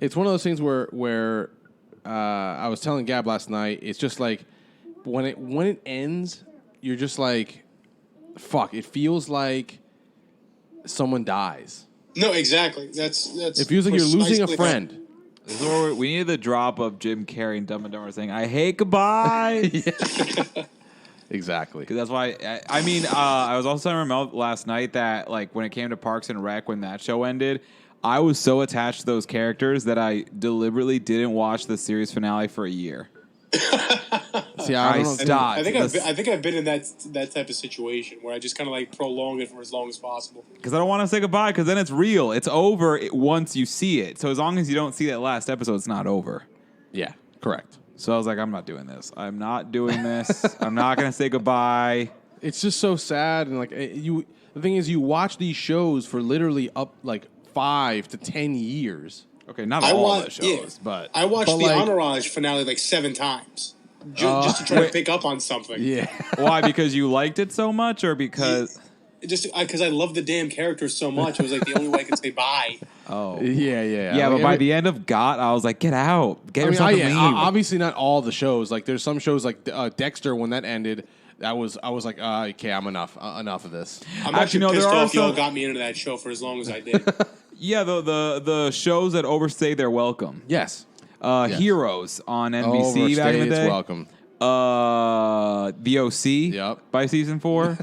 it's one of those things where I was telling Gab last night. It's just like when it ends, you're just like, fuck. It feels like someone dies. No, exactly. That's. It feels like you're losing a friend. We needed the drop of Jim Carrey and Dumb and Dumber saying, "I hate goodbye." Exactly. Because that's why. I was also telling Ramel last night that like when it came to Parks and Rec, when that show ended, I was so attached to those characters that I deliberately didn't watch the series finale for a year. See, I stopped. I think I've been in that type of situation where I just kind of like prolong it for as long as possible. Because I don't want to say goodbye, because then it's real. It's over once you see it. So as long as you don't see that last episode, it's not over. Yeah, correct. So I was like, I'm not doing this. I'm not doing this. I'm not going to say goodbye. It's just so sad. And like the thing is, you watch these shows for literally up like 5 to 10 years. Okay, not all the shows, but I watched the like, Entourage finale like 7 times. Just to try to pick up on something. Yeah. Why? Because you liked it so much, or because just because I love the damn characters so much, it was like the only way I could say bye. Oh, yeah. But by the end of GOT, I was like, get out, get yourself to leave. Obviously, not all the shows. Like, there's some shows like Dexter. When that ended, I was like, okay, I'm enough of this. I'm actually pissed off y'all got me into that show for as long as I did. Yeah, the shows that overstay their welcome. Yes. Heroes on NBC back in the day. Welcome. The OC. Yep. By season 4.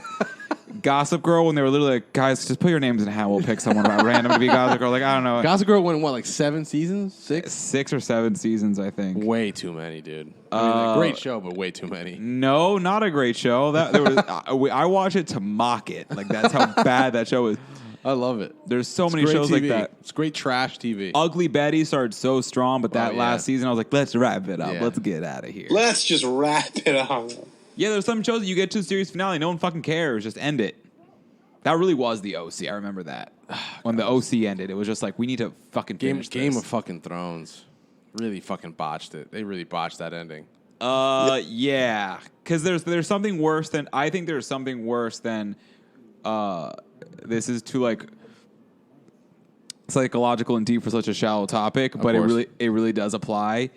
Gossip Girl, when they were literally like, guys, just put your names in a hat. We'll pick someone random to be Gossip Girl. Like, I don't know. Gossip Girl went, what, like 7 seasons? 6? 6 or 7 seasons, I think. Way too many, dude. A great show, but way too many. No, not a great show. I watch it to mock it. Like, that's how bad that show is. I love it. There's so many shows TV. like that. It's great trash TV. Ugly Betty started so strong, but that last season, I was like, let's wrap it up. Yeah. Let's get out of here. Let's just wrap it up. Yeah, there's some shows that you get to the series finale, no one fucking cares. Just end it. That really was the OC. I remember that. When the OC ended, it was just like, we need to fucking finish this. Game of fucking Thrones. Really fucking botched it. They really botched that ending. Yeah. Because there's something worse than... I think there's something worse than... this is too, like... psychological and deep for such a shallow topic, but it really does apply.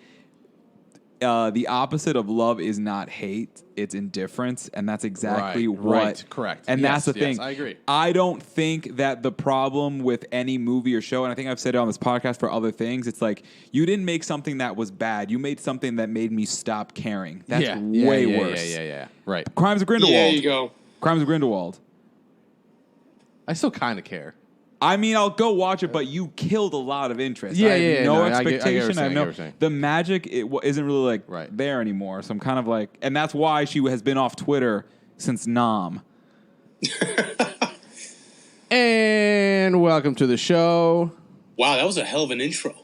The opposite of love is not hate; it's indifference, and that's exactly what. Right, correct. And that's the thing. I agree. I don't think that the problem with any movie or show, and I think I've said it on this podcast for other things, it's like you didn't make something that was bad; you made something that made me stop caring. That's way worse. Yeah. Right. Crimes of Grindelwald. There you go. Crimes of Grindelwald. I still kind of care. I mean, I'll go watch it, but you killed a lot of interest. Yeah, I have no I expectation. get what you're saying. The magic isn't really there anymore. So I'm kind of like, and that's why she has been off Twitter since Nam. And welcome to the show. Wow, that was a hell of an intro.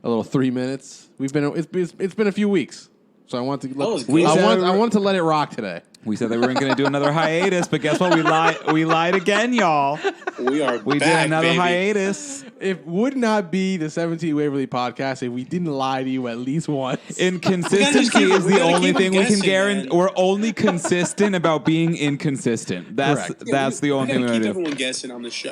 A little 3 minutes. It's been a few weeks, so I want to. I want to let it rock today. We said that we weren't going to do another hiatus, but guess what? We lied again, y'all. We did another hiatus. It would not be the 17 Waverly podcast if we didn't lie to you at least once. Inconsistency is the only thing we can guarantee. We're only consistent about being inconsistent. That's the only thing we're going to do. Everyone guessing on the show.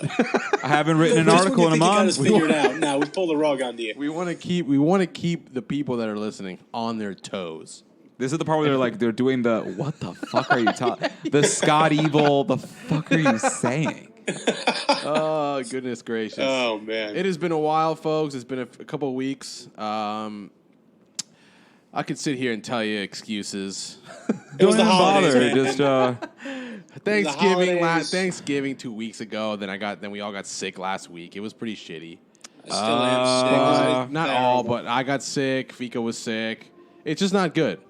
I haven't written an article in a month. We figured out. Now we pull the rug on you. We want to keep the people that are listening on their toes. This is the part where they're doing the what the fuck are you talking? The Scott Evil. The fuck are you saying? Oh goodness gracious! Oh man, it has been a while, folks. It's been a couple of weeks. I could sit here and tell you excuses. Don't even bother. Just Thanksgiving 2 weeks ago. Then we all got sick last week. It was pretty shitty. I still am sick. Not all, but I got sick. Fika was sick. It's just not good.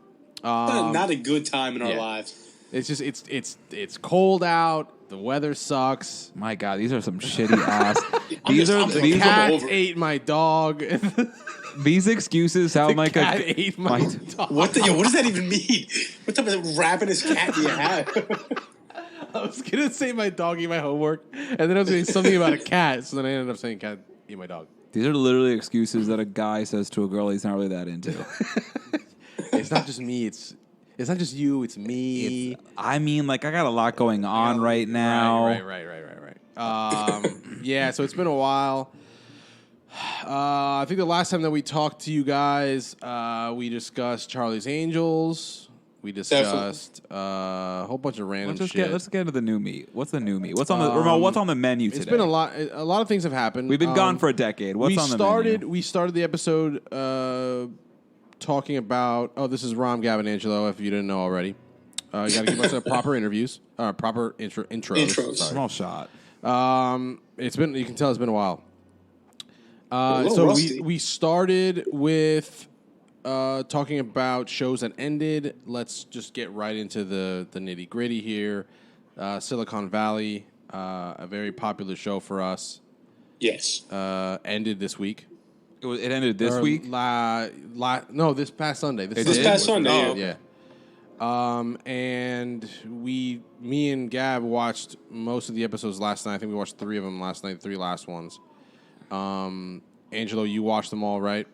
Not a good time in our lives. It's just it's cold out. The weather sucks. My God, these are some shitty ass. The cat ate my dog. These excuses sound like cat ate my dog. What does that even mean? What type of ravenous cat do you have? I was gonna say my dog ate my homework, and then I was gonna say something about a cat. So then I ended up saying cat ate my dog. These are literally excuses that a guy says to a girl he's not really that into. It's not just me. It's not just you. It's me. I got a lot going on right now. Right. Yeah, so it's been a while. I think the last time that we talked to you guys, we discussed Charlie's Angels. We discussed a whole bunch of random shit. Let's get into the new meat. What's the new meat? What's on the Ramon, what's on the menu today? It's been a lot. A lot of things have happened. We've been gone for a decade. What's on the menu? We started the episode talking about. Oh, this is Rom, Gavin, Angelo. If you didn't know already, you got to give us proper interviews, proper intros. Sorry. Small shot. It's been. You can tell it's been a while. So we started with talking about shows that ended. Let's just get right into the nitty gritty here. Silicon Valley, a very popular show for us. Yes. Ended this week. It ended this week? No, this past Sunday. This past Sunday. Oh, yeah. And me and Gab watched most of the episodes last night. I think we watched 3 of them last night, the 3 last ones. Angelo, you watched them all, right?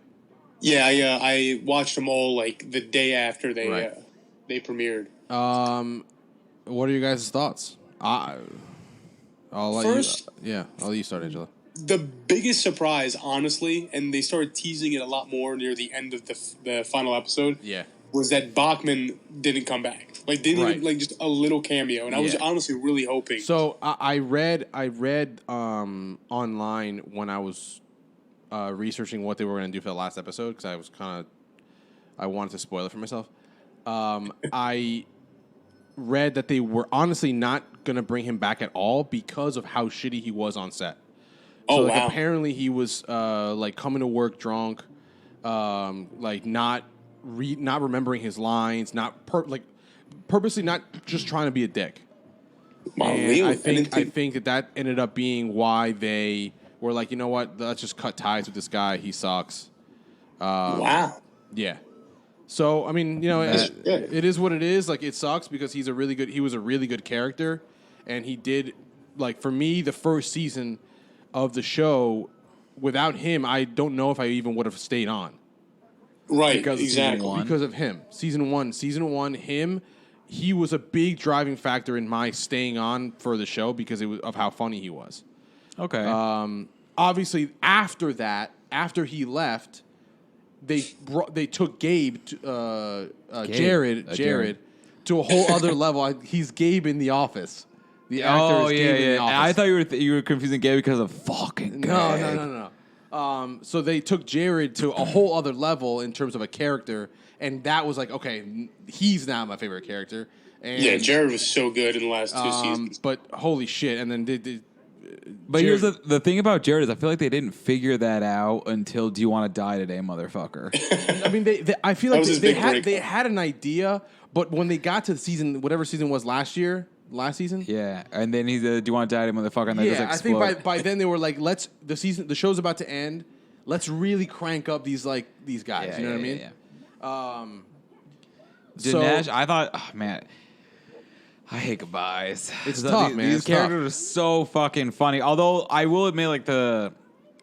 Yeah, I watched them all like the day after they premiered. What are your guys' thoughts? I'll let you start, Angelo. The biggest surprise, honestly, and they started teasing it a lot more near the end of the final episode. Yeah. Was that Bachman didn't come back? Like didn't even like just a little cameo, and I was honestly really hoping. So I read online when I was researching what they were going to do for the last episode because I wanted to spoil it for myself. I read that they were honestly not going to bring him back at all because of how shitty he was on set. So apparently he was like coming to work drunk, like not remembering his lines, purposely not just trying to be a dick. Wow, and really? I think that ended up being why they were like, you know what, let's just cut ties with this guy. He sucks. Wow. Yeah. So I mean, it is what it is. Like it sucks because he was a really good character, and he did like for me the first season of the show. Without him, I don't know if I even would have stayed on. Right, Because of him. Season one, him, he was a big driving factor in my staying on for the show because of how funny he was. Okay. Obviously, after that, after he left, they took Gabe, Jared, to a whole other level. He's Gabe in The Office. The actor is Gabe in The Office. I thought you were confusing Gabe because of fucking Gabe. No. So they took Jared to a whole other level in terms of a character, and that was like, okay, he's now my favorite character. And, yeah, Jared was so good in the last 2 seasons. But holy shit! And then But Jared, here's the thing about Jared is I feel like they didn't figure that out until Do You Want to Die Today, motherfucker. I mean, I feel like they had an idea, but when they got to the season, whatever season was last season. Yeah, and then he's Do You Want to Die Today, motherfucker, and then just explode. I think by then they were like, the show's about to end. Let's really crank up these guys. You know what I mean? Yeah. Dinesh, I thought, oh, man, I hate goodbyes. It's tough, man. These characters are so fucking funny. Although I will admit, like the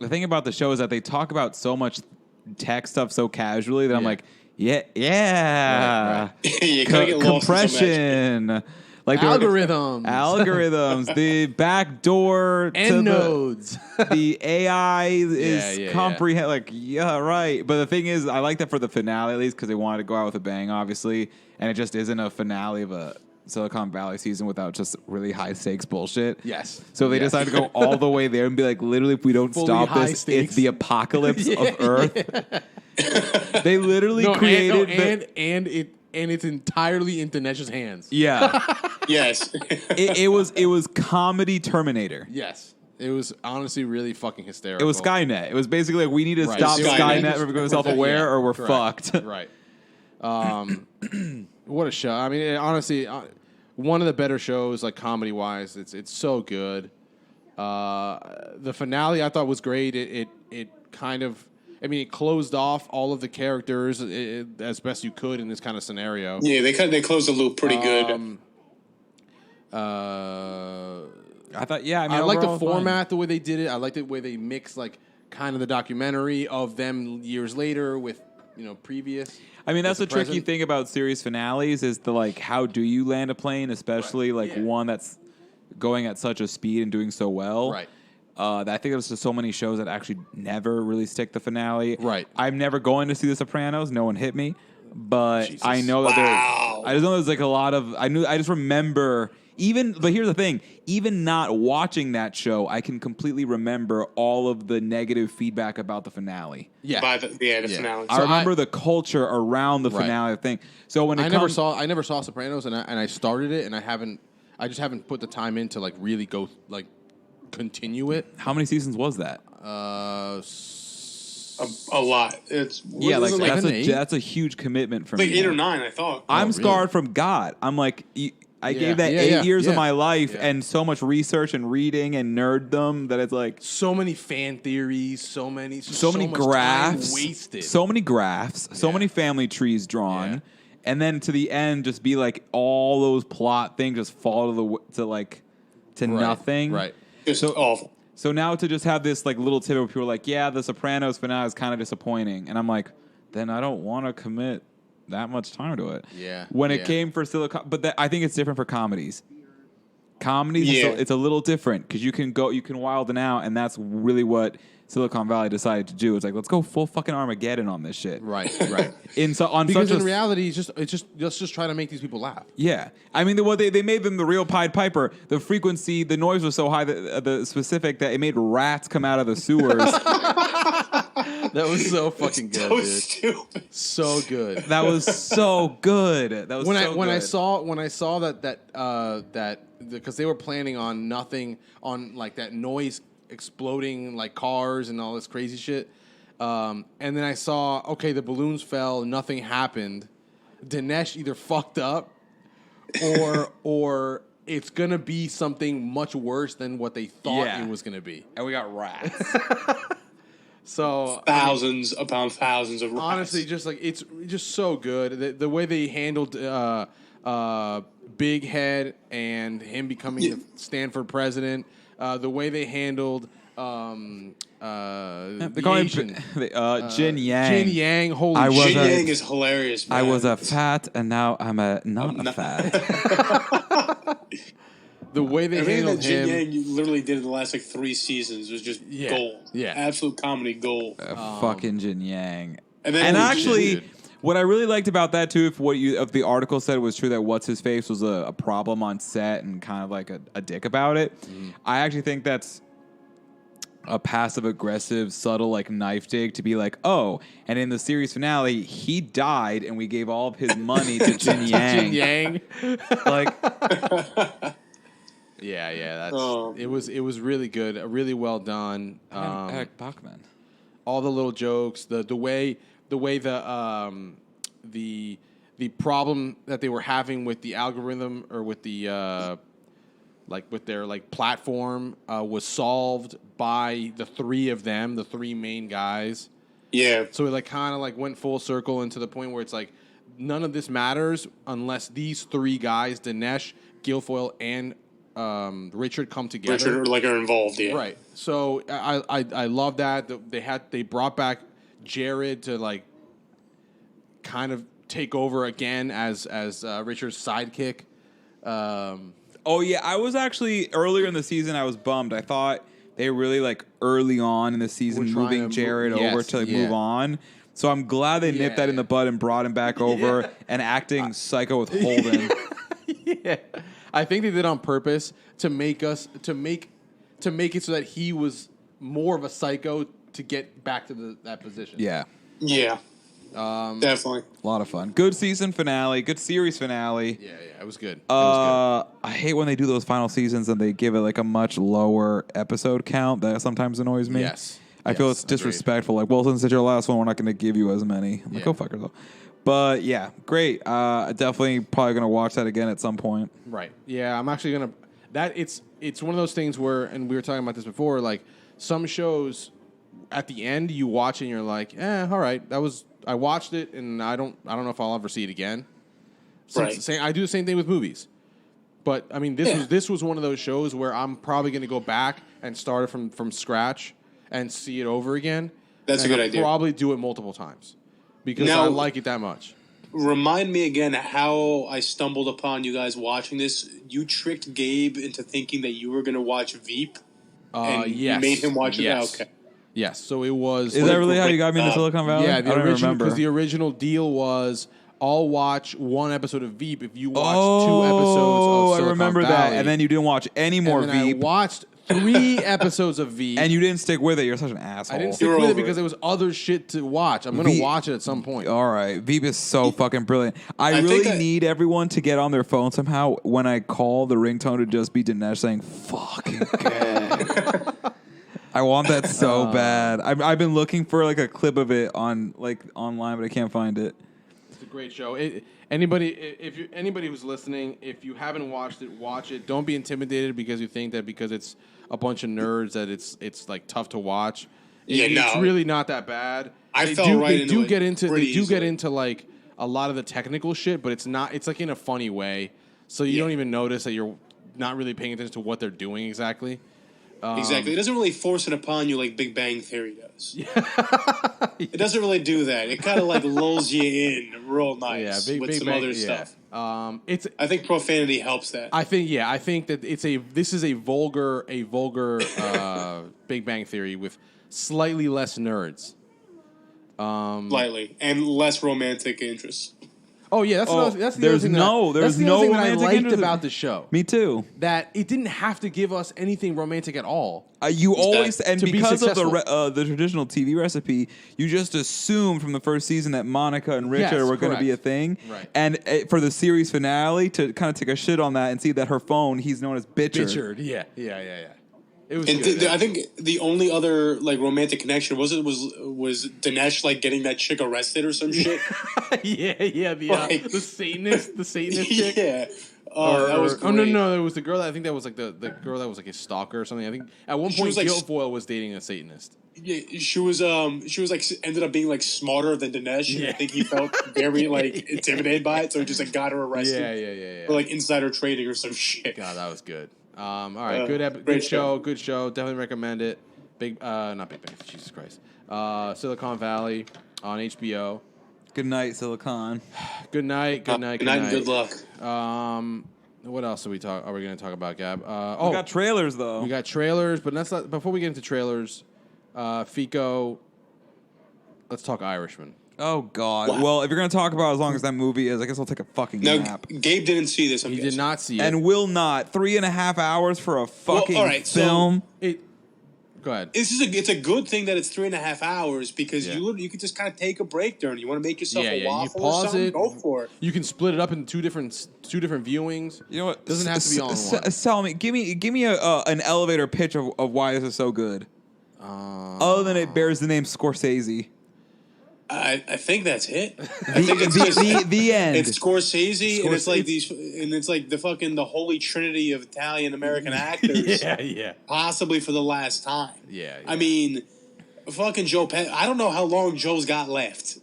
thing about the show is that they talk about so much tech stuff so casually that I'm like, yeah. You kinda get lost compression. Like algorithms, the back door to nodes. The AI is comprehend. Like, yeah, right. But the thing is, I like that for the finale at least because they wanted to go out with a bang, obviously, and it just isn't a finale of a Silicon Valley season without just really high stakes bullshit. Yes. So they decided to go all the way there and be like, literally, if we don't stop this, stakes. it's the apocalypse of Earth. They literally created and it's entirely in Dinesh's hands. Yeah. Yes. it was comedy Terminator. Yes. It was honestly really fucking hysterical. It was Skynet. It was basically like, we need to stop Skynet from becoming self-aware or we're fucked. Right. What a show. I mean, honestly, one of the better shows, like comedy-wise. It's so good. The finale I thought was great. It kind of... I mean, it closed off all of the characters as best you could in this kind of scenario. Yeah, they closed the loop pretty good. I thought, yeah. I mean, I like the format, the way they did it. I like the way they mixed, like, kind of the documentary of them years later with, previous. I mean, that's the tricky thing about series finales is how do you land a plane, especially one that's going at such a speed and doing so well. Right. I think there's just so many shows that actually never really stick the finale. Right. I'm never going to see The Sopranos. No one hit me, but Jesus. I know that Wow. I just know there's like a lot of. I just remember even. But here's the thing: even not watching that show, I can completely remember all of the negative feedback about the finale. Yeah. By the finale. I remember the culture around the finale thing. So when I never saw Sopranos, and I started it, and I just haven't put the time in to like really go like continue it. How many seasons was that? A lot. It's Like like, that's a huge commitment for like me. 8 or 9, I thought. I'm really? scarred from God. I'm like, I gave that 8 years of my life and so much research and reading and nerddom that it's like So many fan theories, so many much time graphs, wasted. so many graphs, so many family trees drawn, Yeah. and then to the end, just be like all those plot things just fall to nothing. Right. Just awful. So now to just have this like little tidbit where people are like, yeah, The Sopranos finale is kind of disappointing, and I'm like, then I don't want to commit that much time to it. Yeah. When it came for Silicon, but I think it's different for comedies. Comedies, it's a little different because you can wild and out, and that's really what Silicon Valley decided to do. It's like, let's go full fucking Armageddon on this shit. Right. Because in reality, let's just try to make these people laugh. Yeah, I mean, they made them the real Pied Piper. The frequency, the noise was so high, the specific that it made rats come out of the sewers. That was so fucking good, So dude. stupid. So good. That was so good. That was when I saw that because they were planning on nothing on like that noise exploding like cars and all this crazy shit, and then I saw the balloons fell, nothing happened. Dinesh either fucked up or it's gonna be something much worse than what they thought it was gonna be. And we got rats. So Thousands upon thousands of rats. honestly, just like it's just so good. The way they handled Big Head and him becoming the Stanford president. The way they handled They the call him Asian. Jin Yang. Jin Yang, holy I was shit. Jin Yang is hilarious, man. I was a fat, and now I'm not a fat. The way they Everything handled that Jin him. Yang literally did in the last like 3 seasons was just gold. Yeah. Absolute comedy gold. Fucking Jin Yang. And then Actually, what I really liked about that too, if the article said was true, that what's his face was a problem on set and kind of like a dick about it. I actually think that's a passive aggressive, subtle like knife dig to be like, oh, and in the series finale, he died, and we gave all of his money to Jin Yang. Jin Yang. Like, Yeah. It was really good, really well done. Eric Bachman. All the little jokes, the way the problem that they were having with the algorithm or with the with their platform was solved by the three of them, the three main guys. Yeah. So it kind of went full circle into the point where it's like none of this matters unless these three guys, Dinesh, Guilfoyle, and Richard come together. Richard are involved, yeah. Right. So I love that they brought back Jared to kind of take over again as Richard's sidekick. Oh yeah, I was actually earlier in the season. I was bummed. I thought they really early on in the season We're trying moving to Jared move- over yes, to yeah. move on. So I'm glad they nipped that in the bud and brought him back over and acting psycho with Holden. Yeah, I think they did on purpose to make it so that he was more of a psycho to get back to that position. Yeah, Yeah. Definitely. a lot of fun. Good season finale. Good series finale. Yeah, it was good. It was I hate when they do those final seasons and they give it a much lower episode count. That sometimes annoys me. Yes. I feel Yes, it's disrespectful. Well, since it's your last one, we're not going to give you as many. I'm like, go fuck yourself. But yeah, great. Definitely probably going to watch that again at some point. good. Right. Yeah, I'm actually gonna. It's one of those things where, and we were talking about this before. Some shows, at the end you watch and you're like, all right, I watched it, and I don't know if I'll ever see it again. Right. I do the same thing with movies. But I mean, this was one of those shows where I'm probably going to go back and start it from scratch and see it over again. That's a good idea. Probably do it multiple times because Now- I like it that much. Remind me again how I stumbled upon you guys watching this. You tricked Gabe into thinking that you were going to watch Veep. And yes. you made him watch it? Yes. Okay. Yes. So it was. Is that really how you got me into Silicon Valley? Yeah, I don't remember. Because the original deal was I'll watch one episode of Veep if you watch 2 episodes of Silicon I remember Valley. that. And then you didn't watch any more and then Veep. I watched 3 episodes of Veep. And you didn't stick with it. You're such an asshole. I didn't stick with it because there was other shit to watch. I'm going to watch it at some point. All right. Veep is so fucking brilliant. I really need everyone to get on their phone somehow when I call the ringtone to just be Dinesh saying, fucking good. I want that so bad. I've been looking for like a clip of it on like online, but I can't find it. It's a great show. Anybody who's listening, if you haven't watched it, watch it. Don't be intimidated because you think that because it's a bunch of nerds that it's like tough to watch. It's really not that bad. They do get into like a lot of the technical shit, but it's not. It's like in a funny way, so you don't even notice that you're not really paying attention to what they're doing exactly. Exactly. It doesn't really force it upon you like Big Bang Theory does. It doesn't really do that. It kind of like lulls you in real nice with some other stuff. I think profanity helps that. I think that this is a vulgar Big Bang Theory with slightly less nerds. Slightly. And less romantic interests. Oh yeah, that's the other thing that I liked about the show. Me too. That it didn't have to give us anything romantic at all. You always and because of the traditional TV recipe, you just assume from the first season that Monica and Richard were going to be a thing. Right. And for the series finale to kind of take a shit on that and see that her phone, he's known as Bitchard. Yeah. It was good. I think the only other like romantic connection was Dinesh like getting that chick arrested or some shit. The Satanist chick. Yeah. That was great. No, it was the girl. I think that was like the girl that was like a stalker or something. I think at one point Guilfoyle was dating a Satanist. Yeah, she was like ended up being like smarter than Dinesh. Yeah. I think he felt very like intimidated by it, so he just like got her arrested. Yeah. For like insider trading or some shit. God, that was good. All right, good show. Definitely recommend it. Not Big Bang. Jesus Christ. Silicon Valley on HBO. Good night, Silicon. Good night. Good night. And good luck. What else are we going to talk about, Gab? We got trailers though. We got trailers, but that's not. Before we get into trailers, Fico, let's talk Irishman. Oh God! Wow. Well, if you're gonna talk about as long as that movie is, I guess I'll take a fucking nap. Gabe didn't see this. He did not see it, and will not. 3.5 hours for a fucking film. Go ahead. It's a good thing that it's 3.5 hours because you could just kind of take a break during. You want to make yourself a waffle or something? Go for it. You can split it up into two different viewings. You know what? Doesn't have to be all in one. Tell me, give me an elevator pitch of why this is so good. Other than it bears the name Scorsese. I think that's it. The end. It's Scorsese, and it's like the holy trinity of Italian American actors. Yeah. Possibly for the last time. Yeah. I mean, fucking Joe I don't know how long Joe's got left.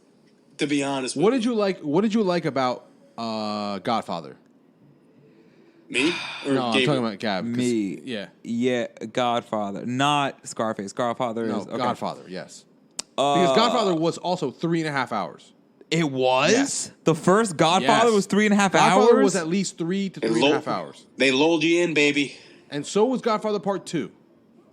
To be honest. What did you like about Godfather? Me? Or no, I'm talking about Gab. Me. Yeah. Yeah. Godfather, not Scarface. Godfather is okay. Godfather. Yes. Because Godfather was also 3.5 hours. It was? Yes. The first Godfather was 3.5 hours? Godfather was at least 3 to 3.5 hours. They lulled you in, baby. And so was Godfather Part 2.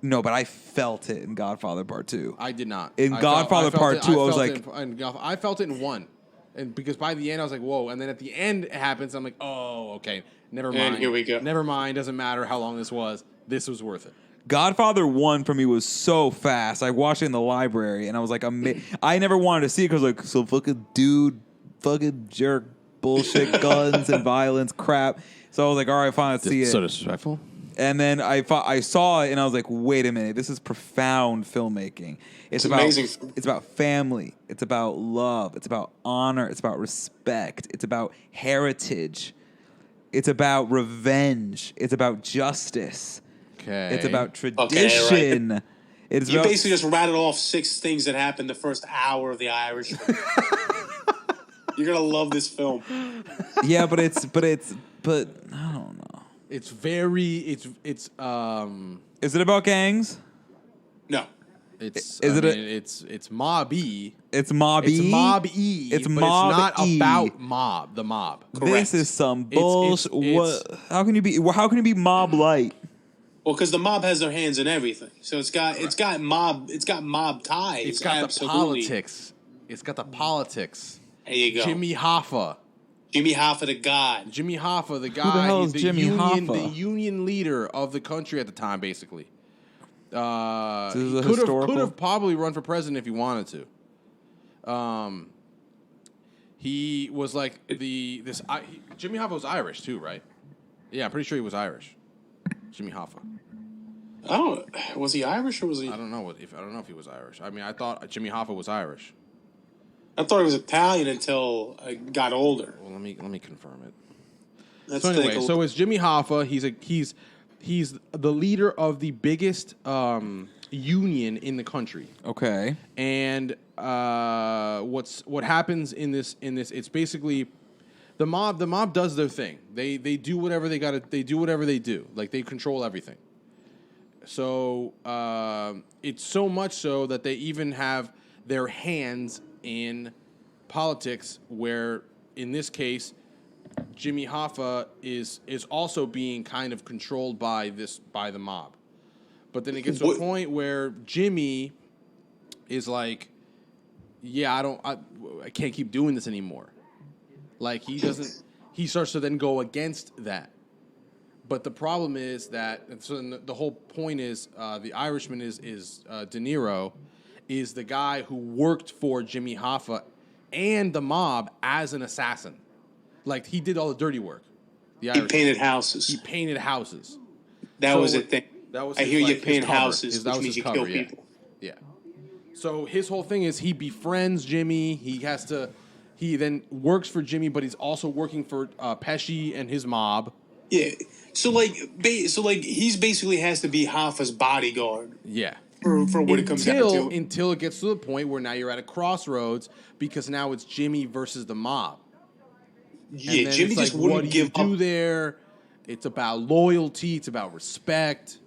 No, but I felt it in Godfather Part 2. I did not. In Godfather Part 2, I was like... I felt it in 1. And because by the end, I was like, whoa. And then at the end, it happens. I'm like, oh, okay. Never mind. And here we go. Never mind. Doesn't matter how long this was. This was worth it. Godfather 1 for me was so fast. I watched it in the library, and I was like, I never wanted to see it because like, so fucking dude, fucking jerk, bullshit, guns and violence, crap. So I was like, all right, fine, let's see it. So disrespectful. And then I saw it, and I was like, wait a minute, this is profound filmmaking. It's amazing. It's about family. It's about love. It's about honor. It's about respect. It's about heritage. It's about revenge. It's about justice. Okay. It's about tradition. Right. You basically just rattled off 6 things that happened the first hour of The Irishman. You're gonna love this film. Yeah, but I don't know. It's very. It's. Is it about gangs? No. It's. It's mob-y. It's mob-y. It's mob-y. It's mob-y. It's not about the mob. Correct. This is some bullshit. How can you be mob light? Well, because the mob has their hands in everything, so it's got mob ties. It's got the politics. It's got the politics. There you go. Jimmy Hoffa, the god. Jimmy Hoffa, the guy. Who the hell is Jimmy Hoffa? The union leader of the country at the time, basically. He could have probably run for president if he wanted to. He was like Jimmy Hoffa was Irish too, right? Yeah, I'm pretty sure he was Irish. Jimmy Hoffa. Oh, was he Irish or was he? I don't know if he was Irish. I mean, I thought Jimmy Hoffa was Irish. I thought he was Italian until I got older. Well, let me confirm it. Let's so anyway, so it's Jimmy Hoffa. He's the leader of the biggest union in the country. Okay. And what happens in this it's basically the mob does their thing. They do whatever they do. Like they control everything. So it's so much so that they even have their hands in politics, where in this case Jimmy Hoffa is also being kind of controlled by the mob. But then it gets to a point where Jimmy is like, yeah, I can't keep doing this anymore. Like he starts to then go against that. But the problem is that, so the whole point is, the Irishman is De Niro is the guy who worked for Jimmy Hoffa and the mob as an assassin. Like he did all the dirty work. He painted houses. That was the thing. I hear you paint houses, which means you kill people. Yeah. So his whole thing is he befriends Jimmy. He then works for Jimmy, but he's also working for Pesci and his mob. Yeah. So he's basically has to be Hoffa's bodyguard. Yeah. For what it comes down to. Until it gets to the point where now you're at a crossroads because now it's Jimmy versus the mob. Yeah, Jimmy just wouldn't give up. What do you do there? It's about loyalty. It's about respect.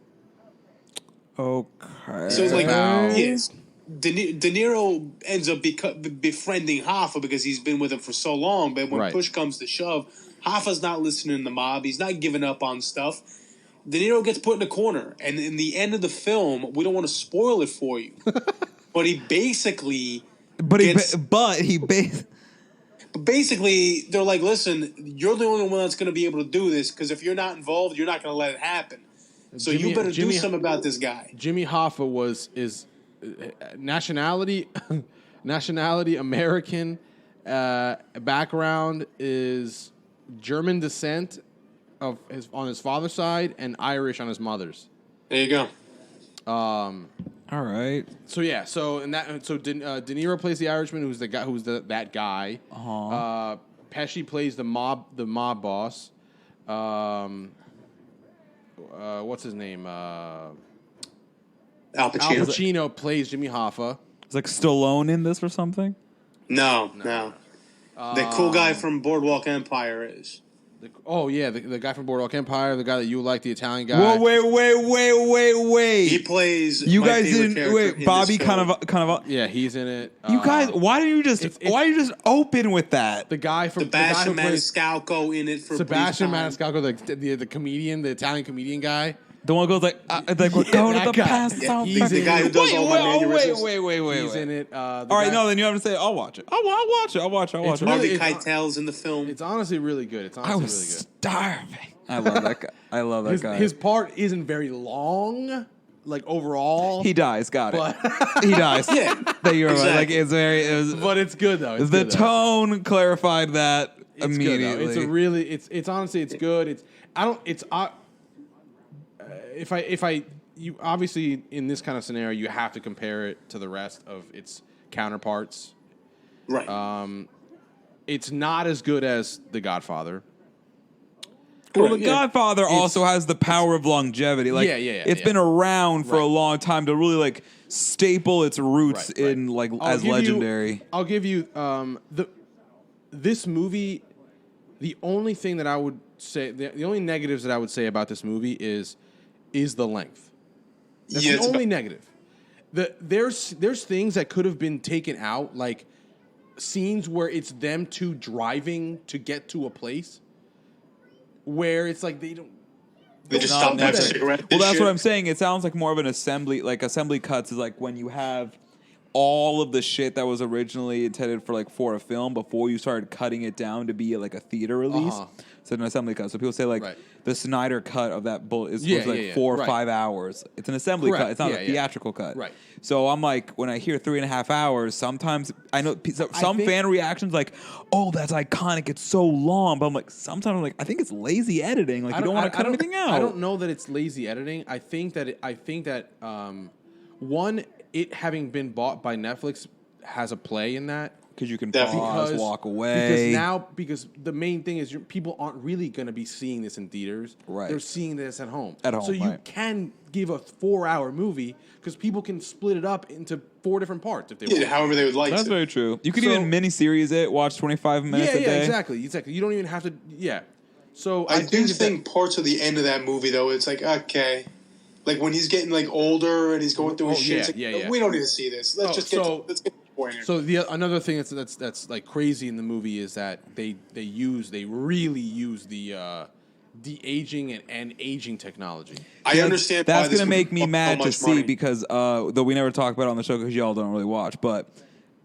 Okay. So yes, De Niro ends up befriending Hoffa because he's been with him for so long. But when push comes to shove, Hoffa's not listening to the mob. He's not giving up on stuff. De Niro gets put in a corner, and in the end of the film, we don't want to spoil it for you, but he basically. Basically, they're like, listen, you're the only one that's going to be able to do this, because if you're not involved, you're not going to let it happen. So you better do something about this guy. Jimmy Hoffa is nationality American, background is German descent on his father's side and Irish on his mother's. There you go. All right. So yeah. So De Niro plays the Irishman, who's the guy, that guy. Uh-huh. Pesci plays the mob boss. What's his name? Al Pacino. Al Pacino plays Jimmy Hoffa. Is like Stallone in this or something? No. The cool guy from Boardwalk Empire is. The guy from Boardwalk Empire, the guy that you like, the Italian guy. Whoa, wait. He plays. You guys didn't wait. Bobby kind of. Yeah, he's in it. You guys, why do you just open with that? The guy from Sebastian Maniscalco in it for Sebastian Maniscalco, the comedian, the Italian comedian guy. The one goes like we're going to the past. Yeah, he's the guy who does all my mannerisms. Wait. He's in it. All right, no, then you have to say, I'll watch it. I'll watch it. Harvey Keitel's in the film. It's honestly really good. I was starving. I love that guy. I love that guy. His part isn't very long, like overall. He dies. Got it. He dies. Yeah, you're exactly. Like it's but it's good though. The tone clarified that immediately. It's honestly it's good. You obviously in this kind of scenario you have to compare it to the rest of its counterparts. Right. It's not as good as The Godfather. Well, The Godfather also has the power of longevity. Like, it's been around for a long time to really like staple its roots in like as legendary. I'll give you this movie. The only thing that I would say, the only negatives that I would say about this movie is the length. That's the only negative. There's things that could have been taken out, like scenes where it's them two driving to get to a place, where it's like they don't. They just stopped having cigarette. Well, that's what I'm saying. It sounds like more of an assembly. Like assembly cuts is like when you have all of the shit that was originally intended for a film before you started cutting it down to be like a theater release. So an assembly cut. So people say the Snyder cut of that bullet is 4 or 5 hours. It's an assembly cut. It's not a theatrical cut. Right. So I'm like, when I hear 3.5 hours, sometimes I know some fan reactions like, "Oh, that's iconic. It's so long." But I'm like, sometimes I'm like, I think it's lazy editing. Like you don't want to cut everything out. I don't know that it's lazy editing. I think that one, it having been bought by Netflix has a play in that. Because you can pause, walk away. Because the main thing is people aren't really going to be seeing this in theaters. Right. They're seeing this at home. So you can give a 4-hour movie because people can split it up into 4 different parts if they want. However they would like to. That's very true. You could even mini-series it, watch 25 minutes a day. Yeah, exactly. You don't even have to, So I do think parts of the end of that movie, though, it's like, okay. Like when he's getting older and he's going through his shit. We don't need to see this. Let's get to the point here. So another thing that's like crazy in the movie is that they really use the de-aging and aging technology. I understand. That's going to make me mad to see because though we never talk about it on the show because y'all don't really watch, but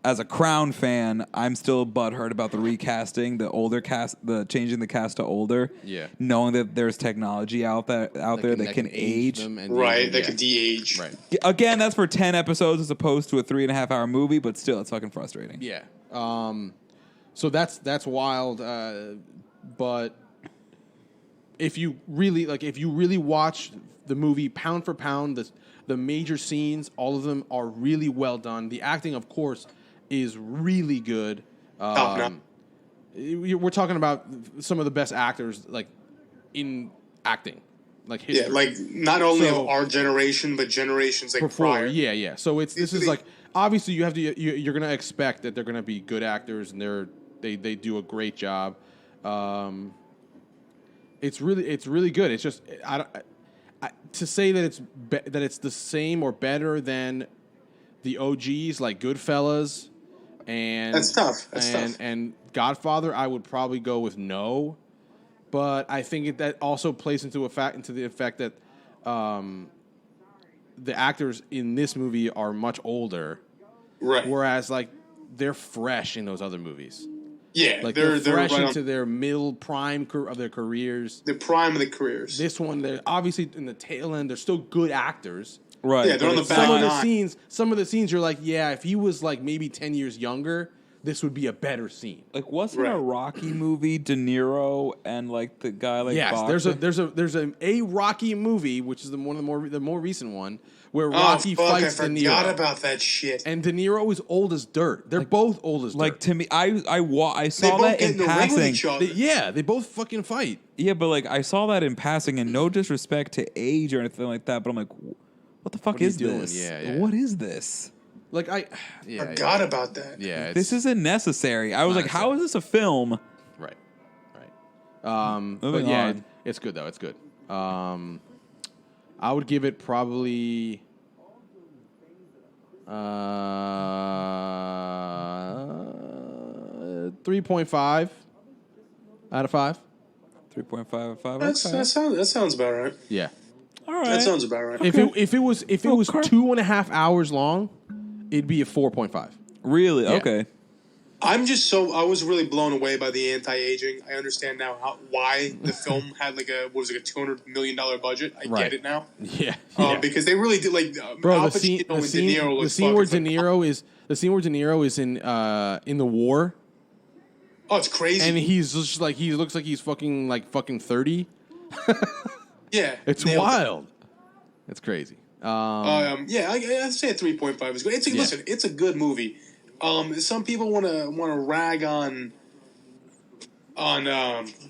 as a Crown fan, I'm still butthurt about the recasting, the older cast, the changing the cast to older. Yeah. Knowing that there's technology out there that can age them that can de-age. Right. Again, that's for 10 episodes as opposed to a 3.5-hour movie, but still, it's fucking frustrating. Yeah. So that's wild. But if you really watch the movie pound for pound, the major scenes, all of them are really well done. The acting, of course, is really good. We're talking about some of the best actors in acting, history. Yeah, not only of our generation, but generations prior. Yeah. So this is obviously you're gonna expect that they're gonna be good actors and they do a great job. It's really good. It's just to say that it's the same or better than the OGs like Goodfellas and that's tough. And Godfather, I would probably go with no, but I think that also plays into the effect that the actors in this movie are much older, right? Whereas they're fresh in those other movies. Yeah, they're fresh into their middle prime of their careers. The prime of the careers. This one, they're obviously in the tail end. They're still good actors. Right. Yeah, they're on the back. Some of the scenes, you're like, yeah, if he was maybe 10 years younger, this would be a better scene. Wasn't a Rocky movie De Niro and the guy yes, boxing? there's a Rocky movie, which is the more recent one, where Rocky fights De Niro. I forgot about that shit. And De Niro is old as dirt. They're both old as dirt. To me, I saw that in passing. They both fucking fight. Yeah, but I saw that in passing, and no disrespect to age or anything like that, but I'm like, what the fuck is this? Yeah. What is this? I forgot about that. Yeah, this isn't necessary. I was like, how is this a film? Right. Moving on. It's good though. It's good. I would give it probably 3.5 out of 5. 3.5 out of 5. That sounds about right. Yeah. All right. That sounds about right. Okay. If it was 2.5 hours long, it'd be a 4.5. Really? Yeah. Okay. I was really blown away by the anti-aging. I understand now why the film had a $200 million budget. I get it now. Yeah. Because they really did the scene where De Niro is in the war. Oh, it's crazy. And he's just he looks like he's fucking 30. Yeah. It's wild. It's crazy. I'd say a 3.5 is good. Listen, it's a good movie. Some people want to rag on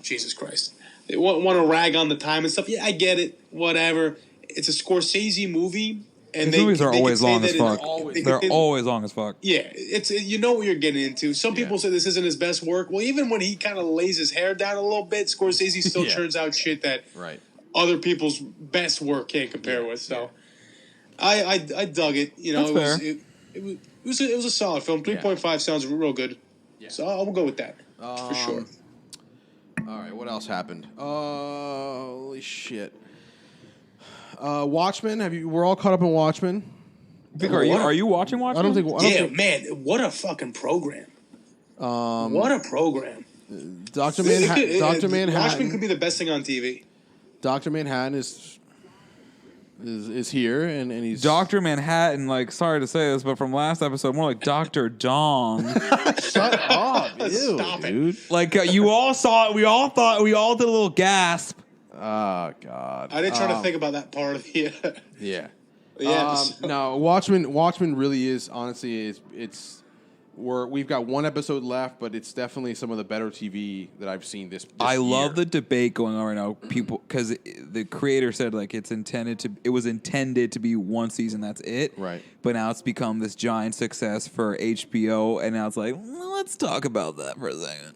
Jesus Christ. They want to rag on the time and stuff. Yeah, I get it. Whatever. It's a Scorsese movie, and movies are always long as fuck. They're always long as fuck. Yeah, it's you know what you're getting into. Some people say this isn't his best work. Well, even when he kind of lays his hair down a little bit, Scorsese still turns out shit that other people's best work can't compare with. So, I dug it. You know, it was a solid film. 3.5 sounds real good. Yeah. So I'll go with that for sure. All right, what else happened? Holy shit. Watchmen. We're all caught up in Watchmen. Are you watching Watchmen? I don't think. Man, what a fucking program! What a program! Dr. Manhattan. Watchmen could be the best thing on TV. Dr. Manhattan is here, and he's Dr. Manhattan. Like, sorry to say this, but from last episode, more like Dr. Dong. Shut up, ew, Stop dude. it. Like you all saw it. We all did a little gasp. Oh God! I didn't try to think about that part of the. Yeah. Yes. No, Watchmen really is honestly we've got one episode left, but it's definitely some of the better TV that I've seen this I year. love the debate going on right now, people, because the creator said like it was intended to be one season, that's it, right? But now it's become this giant success for HBO, and now it's like, well, let's talk about that for a second.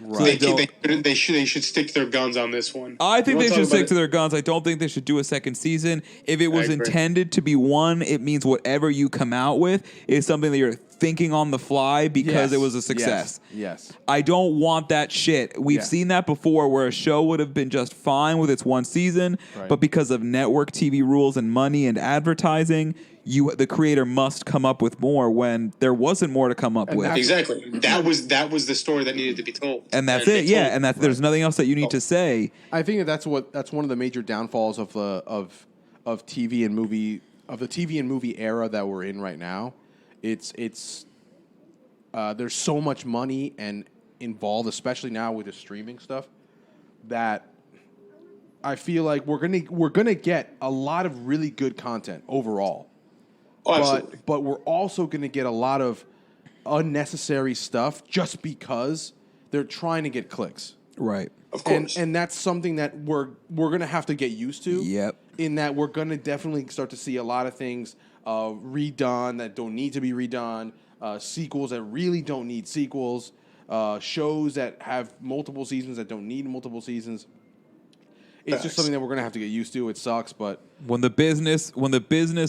Right. So they should stick to their guns on this one. I think they should stick to their guns. I don't think they should do a second season. If it was intended to be one, it means whatever you come out with is something that you're thinking on the fly because it was a success. Yes. I don't want that shit. We've seen that before where a show would have been just fine with its one season, but because of network TV rules and money and advertising, the creator must come up with more when there wasn't more to come up with. Exactly. That was the story that needed to be told. And that's it. Yeah, and there's nothing else that you need to say. I think that's one of the major downfalls of TV and movie the TV and movie era that we're in right now. It's there's so much money and involved, especially now with the streaming stuff, that I feel like we're gonna get a lot of really good content overall. Oh, absolutely. But we're also gonna get a lot of unnecessary stuff just because they're trying to get clicks. Right. Of course. And that's something that we're gonna have to get used to. Yep. In that we're gonna definitely start to see a lot of things redone that don't need to be redone, sequels that really don't need sequels, shows that have multiple seasons that don't need multiple seasons. It's just something that we're gonna have to get used to. It sucks, but when the business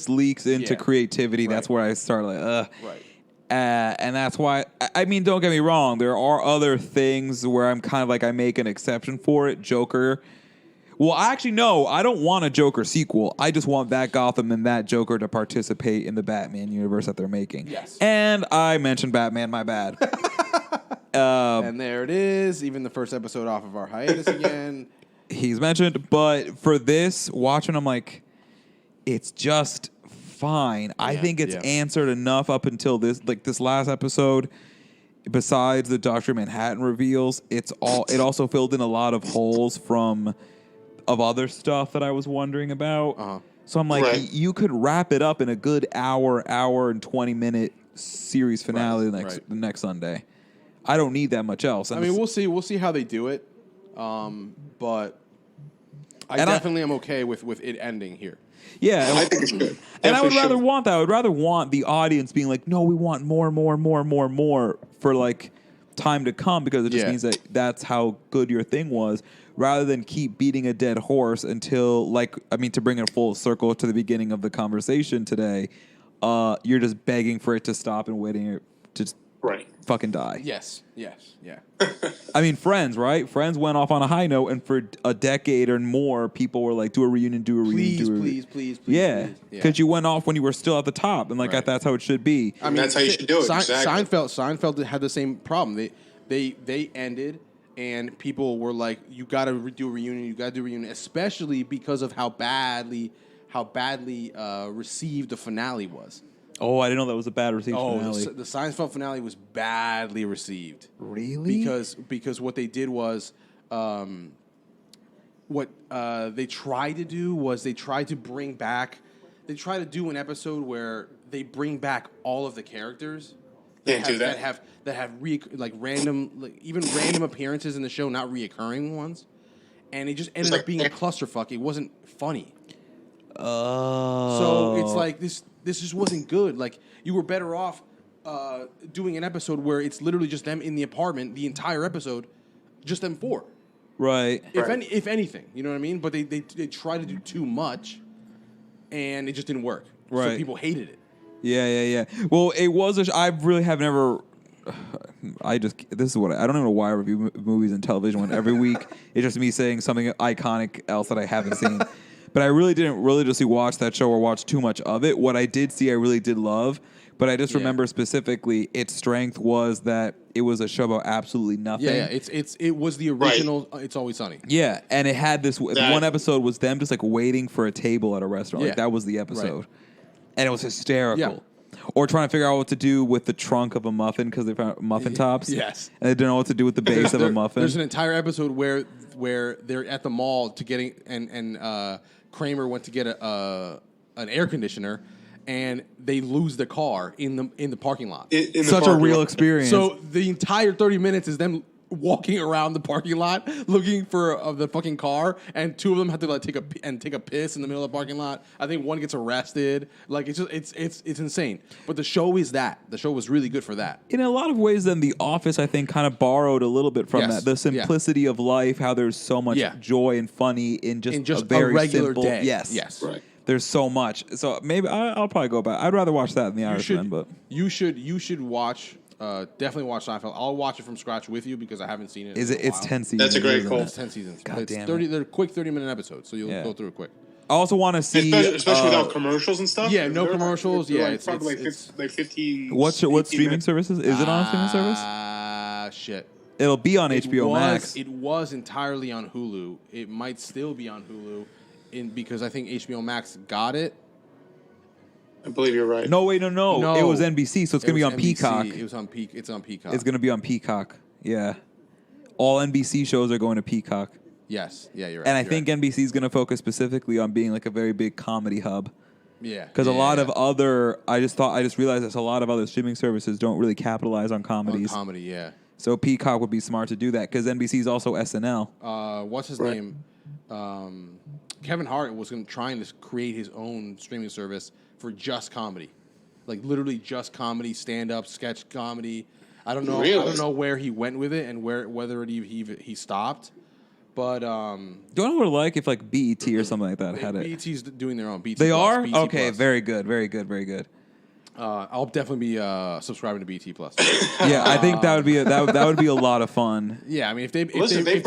leaks into creativity, that's where I start like, right. And that's why, I mean, don't get me wrong. There are other things where I'm kind of like, I make an exception for it. Joker. Well, actually, no, I don't want a Joker sequel. I just want that Gotham and that Joker to participate in the Batman universe that they're making. Yes. And I mentioned Batman, my bad. And there it is. Even the first episode off of our hiatus again. He's mentioned, but for this, watching, I'm like, it's just fine. Yeah, I think it's answered enough up until this last episode. Besides the Dr. Manhattan reveals, it also filled in a lot of holes of other stuff that I was wondering about. Uh-huh. So I'm like, you could wrap it up in a good hour and 20-minute series finale the next Sunday. I don't need that much else. I mean, we'll see how they do it. But I definitely am okay with it ending here. Yeah, I think it's good. And I would rather want that. I would rather want the audience being like, no, we want more for like time to come, because it just means that that's how good your thing was, rather than keep beating a dead horse until, like, I mean, to bring it full circle to the beginning of the conversation today, you're just begging for it to stop and waiting to just fucking die. Yes. I mean, Friends, right? Friends went off on a high note, and for a decade or more, people were like, do a reunion. Please. Yeah, because you went off when you were still at the top, and that's how it should be. I mean, that's how you should do it. Exactly. Seinfeld had the same problem. They ended, and people were like, you got to do a reunion, especially because of how badly received the finale was. Oh, I didn't know that was a bad received finale. The Seinfeld finale was badly received. Really? Because what they did was, what they tried to do was they tried to do an episode where they bring back all of the characters. Can't do that. That have random, even random appearances in the show, not reoccurring ones, and it just ended up being a clusterfuck. It wasn't funny. Oh. So it's like this just wasn't good. Like, you were better off doing an episode where it's literally just them in the apartment, the entire episode, just them four. Right. If anything, you know what I mean? But they tried to do too much, and it just didn't work. Right. So people hated it. Yeah. Well, it was I really have never. This is what I don't even know why I review movies and television when every week it's just me saying something iconic else that I haven't seen. But I really didn't religiously watch that show or watch too much of it. What I did see, I really did love. But I just remember specifically its strength was that it was a show about absolutely nothing. Yeah. It was the original It's Always Sunny. Yeah, and it had this one episode was them just like waiting for a table at a restaurant. Like that was the episode. And it was hysterical. Yeah. Or trying to figure out what to do with the trunk of a muffin because they found muffin tops. Yes. And they didn't know what to do with the base of a muffin. There's an entire episode where they're at the mall to getting and Kramer went to get an air conditioner. And they lose the car in the parking lot. Such a real experience. So the entire 30 minutes is them walking around the parking lot looking for the fucking car, and two of them have to like take a piss in the middle of the parking lot. I think one gets arrested. Like it's insane. But the show is that. The show was really good for that. In a lot of ways, then The Office, I think, kind of borrowed a little bit from that. The simplicity of life, how there's so much joy and funny in just a very regular simple day. Yes. Right. There's so much. So maybe I'll probably go back. I'd rather watch that than The Irishman. But you should watch. Definitely watch Seinfeld. I'll watch it from scratch with you because I haven't seen it. It's 10 seasons. That's a great call. It's 10 seasons. God damn 30. They're quick 30-minute episodes, so you'll go through it quick. I also want to see, especially without commercials and stuff. Yeah, no commercials. It's probably like 15. What streaming services is it on? Streaming service? Shit. It'll be on HBO Max. It was entirely on Hulu. It might still be on Hulu, because I think HBO Max got it. I believe you're right. No, wait, no. It was NBC, so it's going to be on NBC. Peacock. It was on Peacock. It's on Peacock. It's going to be on Peacock. Yeah. All NBC shows are going to Peacock. Yes. Yeah, you're right. And I think NBC is going to focus specifically on being like a very big comedy hub. Yeah. Because a lot of other, I just realized that a lot of other streaming services don't really capitalize on comedies. On comedy, yeah. So Peacock would be smart to do that because NBC is also SNL. What's his name? Kevin Hart was trying to create his own streaming service for just comedy, like literally just comedy, stand-up, sketch comedy. I don't know. Really? I don't know where he went with it and whether he stopped. But do I know what like if like BET or something like that had it? BET's doing their own. BET they Plus, are BET okay. Plus. Very good. I'll definitely be subscribing to BET Plus. Yeah, I think that would be a lot of fun. Yeah, I mean if they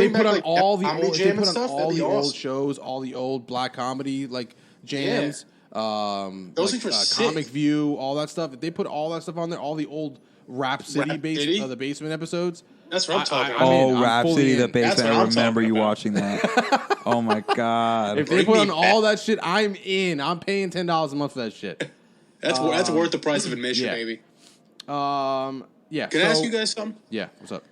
put on all the old shows, all the old black comedy like jams. Those are for Comic View, all that stuff. If they put all that stuff on there, all the old Rhapsody the basement episodes. That's what I'm talking about. Rhapsody, the basement. I remember you watching that. Oh my god! If they put on all that shit, I'm in. I'm paying $10 a month for that shit. That's worth the price of admission, maybe. Yeah. Can I ask you guys something? Yeah. What's up?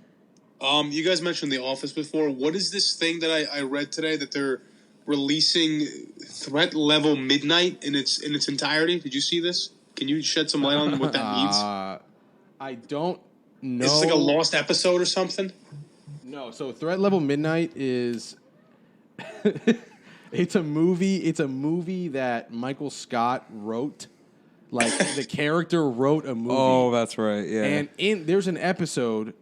You guys mentioned The Office before. What is this thing that I read today that they're releasing Threat Level Midnight in its entirety? Did you see this? Can you shed some light on what that means? I don't know. Is this like a lost episode or something? No. So Threat Level Midnight is it's a movie that Michael Scott wrote. Like the character wrote a movie. Oh, that's right. Yeah. And there's an episode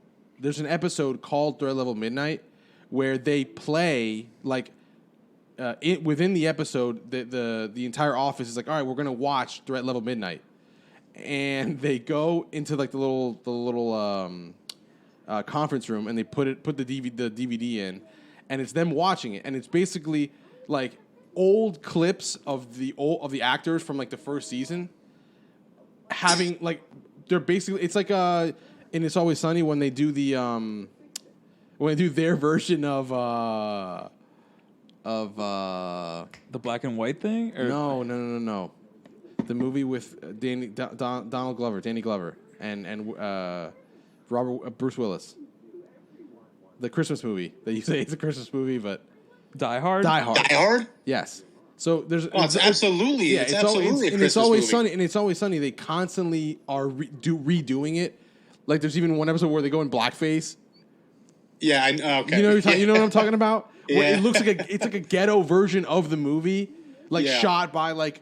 called Threat Level Midnight where they play like within the episode, the entire office is like, all right, we're gonna watch Threat Level Midnight, and they go into like the little conference room and they put the DVD in, and it's them watching it, and it's basically like old clips of the actors from like the first season, having like they're basically it's like in It's Always Sunny when they do their version of the black and white thing? Or? No. The movie with Donald Glover, Danny Glover, and Bruce Willis. The Christmas movie that you say it's a Christmas movie, but Die Hard. Die Hard. Yes. So there's it's absolutely a Christmas movie. It's Always Sunny. And It's Always Sunny. They constantly are redoing it. Like there's even one episode where they go in blackface. Yeah, okay. You know what I'm talking about? Yeah. Where it looks like it's like a ghetto version of the movie, like shot by like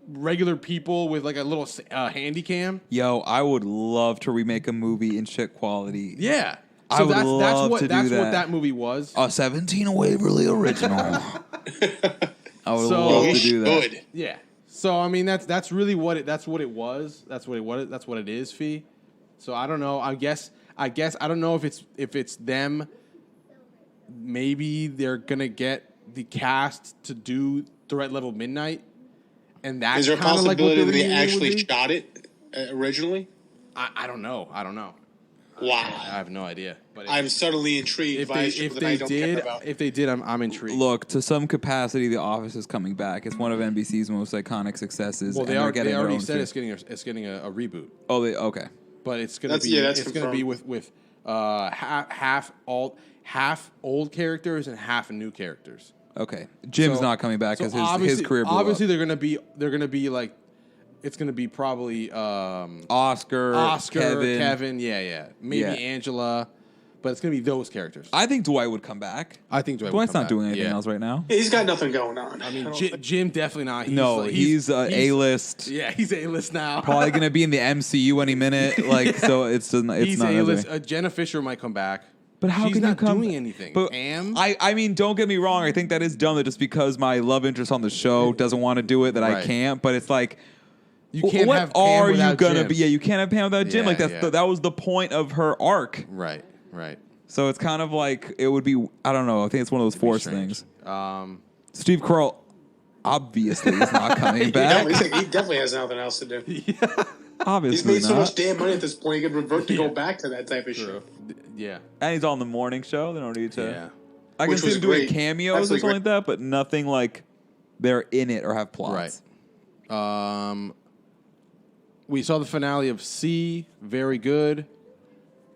regular people with like a little handy cam. Yo, I would love to remake a movie in shit quality. Yeah. So I would love to do that. That's what that movie was. A 17 Waverly original. I would love to do that. Good. Yeah. So I mean that's really what it was. That's what it is, Fee. So I don't know. I guess I don't know if it's them. Maybe they're gonna get the cast to do threat level midnight, and that's is there a possibility that they actually shot it originally? I don't know. Wow, I have no idea. But I'm suddenly intrigued if by a show that I don't care about. If they did, I'm intrigued. Look, to some capacity, The Office is coming back. It's one of NBC's most iconic successes. Well, they already said it's getting a reboot. Oh, okay. But it's gonna be with half old characters and half new characters. Okay, Jim's not coming back because his career blew obviously up. they're gonna be like, it's gonna be probably Oscar, Kevin, maybe Angela, but it's gonna be those characters. I think Dwight would come back. I think Dwight's not doing anything else right now. He's got nothing going on. I mean, Jim definitely not. He's A-list. Yeah, he's A-list now. Probably gonna be in the MCU any minute. So it's not. He's A-list. Jenna Fisher might come back. But how she's can not you come doing anything? But I mean, don't get me wrong. I think that is dumb that just because my love interest on the show doesn't want to do it that I can't. But it's like, you can't have Pam without Jim. Yeah, you can't have Pam without Jim. Like that was the point of her arc. Right. So it's kind of like it would be. I don't know. I think it's one of those forced things. Steve Carell obviously is not coming back. He definitely has nothing else to do. Yeah. Obviously, he's made so much damn money at this point. He could revert to go back to that type of shit. Yeah, and he's on the morning show. They don't need to. Yeah, I can see him doing cameos or something like that, but nothing like they're in it or have plots. Right. We saw the finale of C. Very good.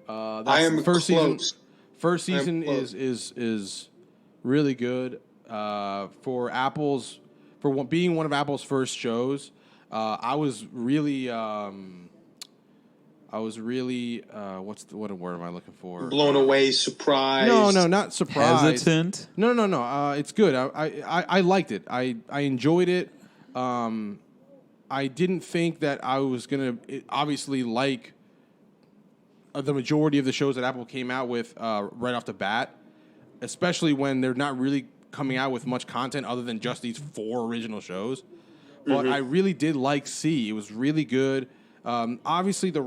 I am first close. season. First season is really good. For being one of Apple's first shows. I was really what word am I looking for? Blown away, surprised. No, not surprised. Hesitant. No. It's good. I liked it. I enjoyed it. I didn't think that I was gonna obviously like the majority of the shows that Apple came out with right off the bat, especially when they're not really coming out with much content other than just these 4 original shows. But I really did like C. It was really good. Obviously, the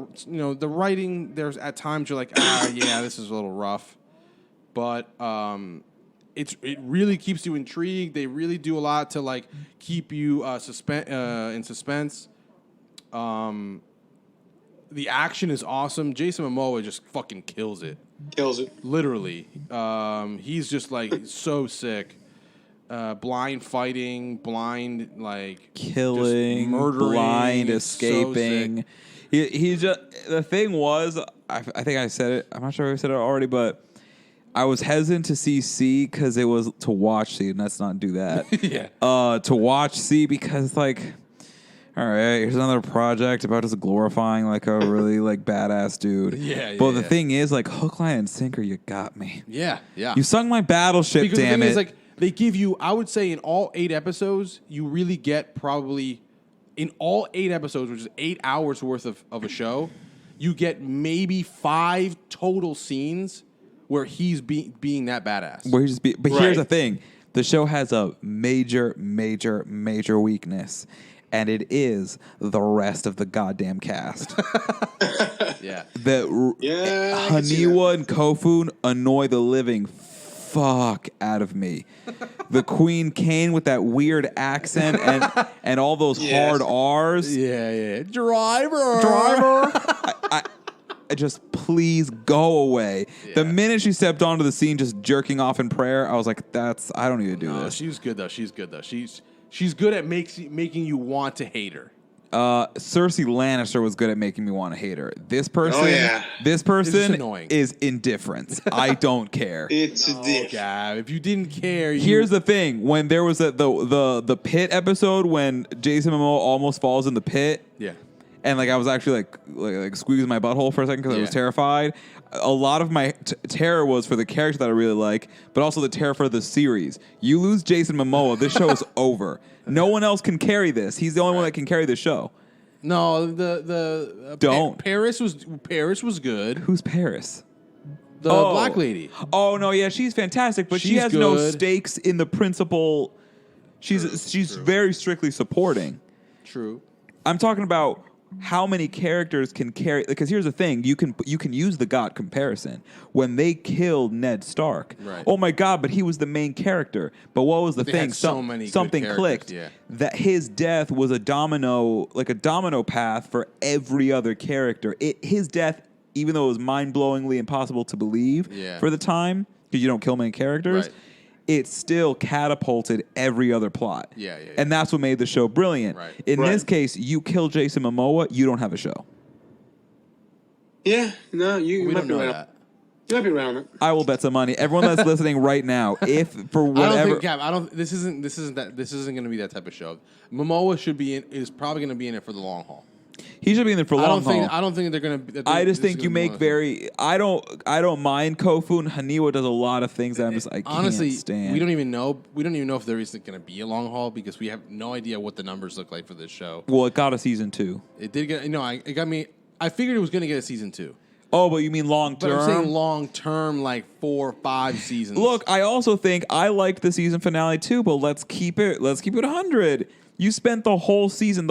writing, there's at times you're like, this is a little rough. But it really keeps you intrigued. They really do a lot to like keep you in suspense. The action is awesome. Jason Momoa just fucking kills it. Literally. He's just like so sick. Blind fighting, blind like killing, murdering, blind escaping. So he just the thing was, I think I said it. I'm not sure if I said it already, but I was hesitant to see C because it was to watch C, and let's not do that. Yeah. To watch C because like, all right, here's another project about just glorifying like a really like badass dude. Yeah. But the thing is, like hook, line, and sinker, you got me. Yeah. You sung my battleship, because damn the thing it. is, like, they give you, I would say, in all 8 episodes, you really get probably, in all 8 episodes, which is 8 hours worth of a show, you get maybe 5 total scenes where he's being that badass. But here's the thing. The show has a major, major, major weakness, and it is the rest of the goddamn cast. Yeah. Haniwa and Kofu annoy the living fuck out of me. The Queen Kane with that weird accent and all those hard R's. Yeah. Driver. I just please go away. Yeah. The minute she stepped onto the scene just jerking off in prayer, I was like, I don't need to do this. She's good though. She's good at making you want to hate her. Cersei Lannister was good at making me want to hate her. This person is indifference. I don't care. It's a God, if you didn't care, here's the thing: when there was the pit episode when Jason Momoa almost falls in the pit, and like I was actually like squeezing my butthole for a second because I was terrified. A lot of my terror was for the character that I really like, but also the terror for the series. You lose Jason Momoa, this show is over. No one else can carry this. He's the only one that can carry the show. No, don't. Paris was good. Who's Paris? The black lady. Oh no, yeah, she's fantastic, but she has no stakes in the principal. She's very strictly supporting. True. I'm talking about how many characters can carry? Because here's the thing: you can use the God comparison. When they killed Ned Stark, right. Oh my God! But he was the main character. But what was the thing? Something clicked. Yeah. That his death was a domino path for every other character. His death, even though it was mind-blowingly impossible to believe for the time, because you don't kill many characters. Right. It still catapulted every other plot. Yeah. And that's what made the show brilliant. Right. In this case, you kill Jason Momoa, you don't have a show. Yeah, no, you we might don't be know right. that. You might be right on it. I will bet some money. Everyone that's listening right now, if for whatever, This isn't going to be that type of show. Momoa is probably going to be in it for the long haul. he should be in there for long haul. I don't think they're going to. I just think you make very. I don't mind Kofu, and Haniwa does a lot of things that I'm just honestly can't stand. We don't even know if there isn't going to be a long haul because we have no idea what the numbers look like for this show. Well, it got a season 2. It did get it got me. I figured it was going to get a season 2. Oh, but you mean long term? But I'm saying long term, like 4 or 5 seasons. Look, I also think I liked the season finale too, but let's keep it 100. You spent the whole season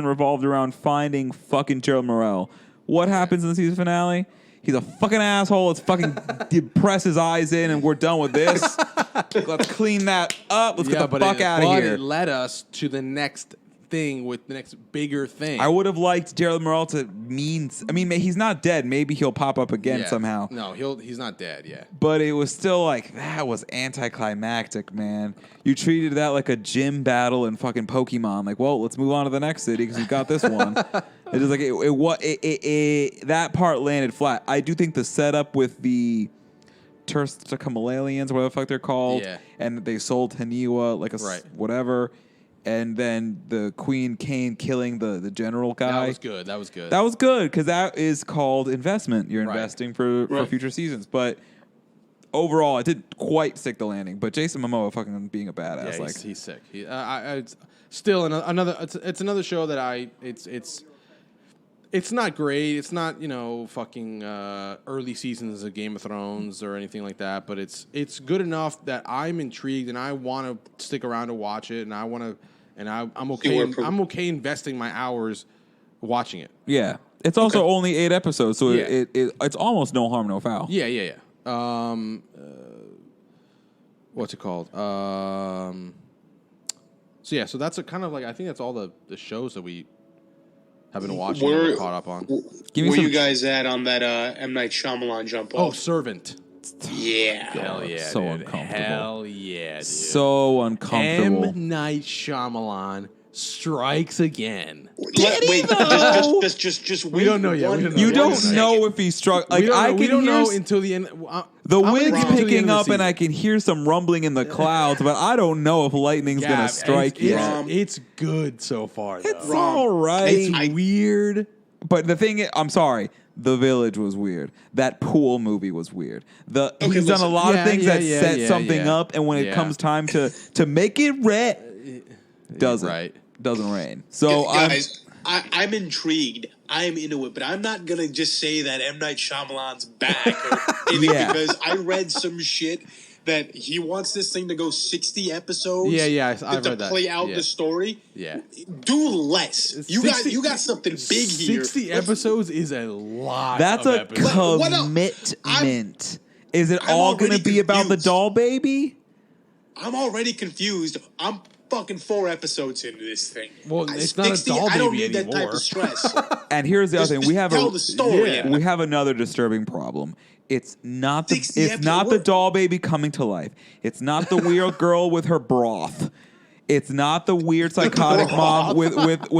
revolved around finding fucking Gerald Morrell. What happens in the season finale? He's a fucking asshole. Let's fucking press his eyes in and we're done with this. Let's clean that up. Let's get the fuck out of here. It led us to the next thing with the next bigger thing. I would have liked Gerald Morrell to he's not dead. Maybe he'll pop up again somehow. No, he's not dead yet. But it was still like, that was anticlimactic, man. You treated that like a gym battle in fucking Pokemon. Like, well, let's move on to the next city because we got this one. It is like that part landed flat. I do think the setup with the Terstacamalalians, whatever the fuck they're called, and they sold Haniwa like whatever. And then the Queen Kane killing the general guy. That was good. That was good because that is called investment. You're investing for future seasons. But overall, it didn't quite stick the landing. But Jason Momoa fucking being a badass. Yeah, he's sick. It's still another. It's another show that It's not great. It's not fucking early seasons of Game of Thrones or anything like that. But it's good enough that I'm intrigued and I want to stick around to watch it. And I want to. And I'm okay. I'm okay investing my hours watching it. Yeah, it's also only 8 episodes, so it's almost no harm, no foul. Yeah. What's it called? So that's a kind of like I think that's all the shows that we have been watching and we're caught up on. Where you guys at on that M. Night Shyamalan jump off? Oh, Servant. Yeah. Hell yeah, so dude. uncomfortable. Hell yeah, dude. So uncomfortable. M. Night Shyamalan strikes again. Just we don't know yet. You don't know if he struck. Like we don't know until the end. The wind's picking up, and I can hear some rumbling in the clouds, but I don't know if lightning's gonna strike yet. It's good so far. Though. It's all right. It's weird, but the thing is, I'm sorry. The Village was weird. That pool movie was weird. He's done a lot of things that set something up, and when it comes time to make it doesn't rain. So guys, I'm intrigued. I'm into it, but I'm not gonna just say that M. Night Shyamalan's back or anything because I read some shit that he wants this thing to go 60 episodes. I've read that. Play out the story. Yeah, do less. You got something big here. 60 episodes is a lot. That's a commitment. Is it all going to be about the doll baby? I'm already confused. I'm fucking 4 episodes into this thing. Well, it's not a doll baby I don't need anymore. that type of stress. And here's the other thing: we have the story. We have another disturbing problem. It's not the doll baby coming to life. It's not the weird girl with her broth. It's not the weird psychotic mom with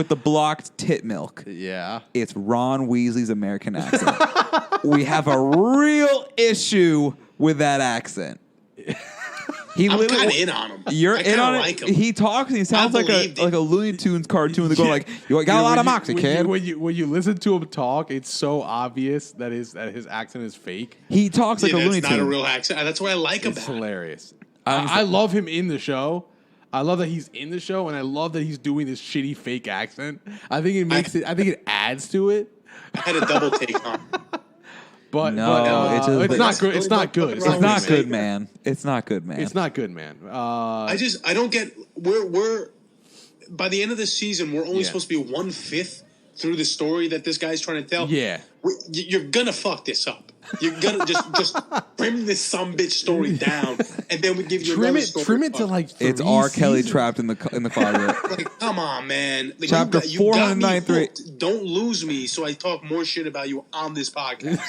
the blocked tit milk. Yeah. It's Ron Weasley's American accent. We have a real issue with that accent. I'm kind of in on him. You're in on like it. him. He talks and he sounds like a Looney Tunes cartoon. They go like, "You got a lot of moxie, kid." When you listen to him talk, it's so obvious that his accent is fake. He talks like a Looney Tune. It's not a real accent. That's what I like about it. It's hilarious. I love him in the show. I love that he's in the show, and I love that he's doing this shitty fake accent. I think it makes it. I think it adds to it. I had a double take on. But it's not good. It's not good. It's not good, man. It's not good, man. It's not good, man. I don't get. We're by the end of this season, we're only supposed to be 1/5 through the story that this guy's trying to tell. Yeah. You're gonna fuck this up. You're gonna just trim this sumbitch story down, and then we give you another story. Trim it to like 3 It's R. Kelly seasons. trapped in the closet. Like, come on, man. Like, Chapter you got me 493. hooked. Don't lose me, so I talk more shit about you on this podcast.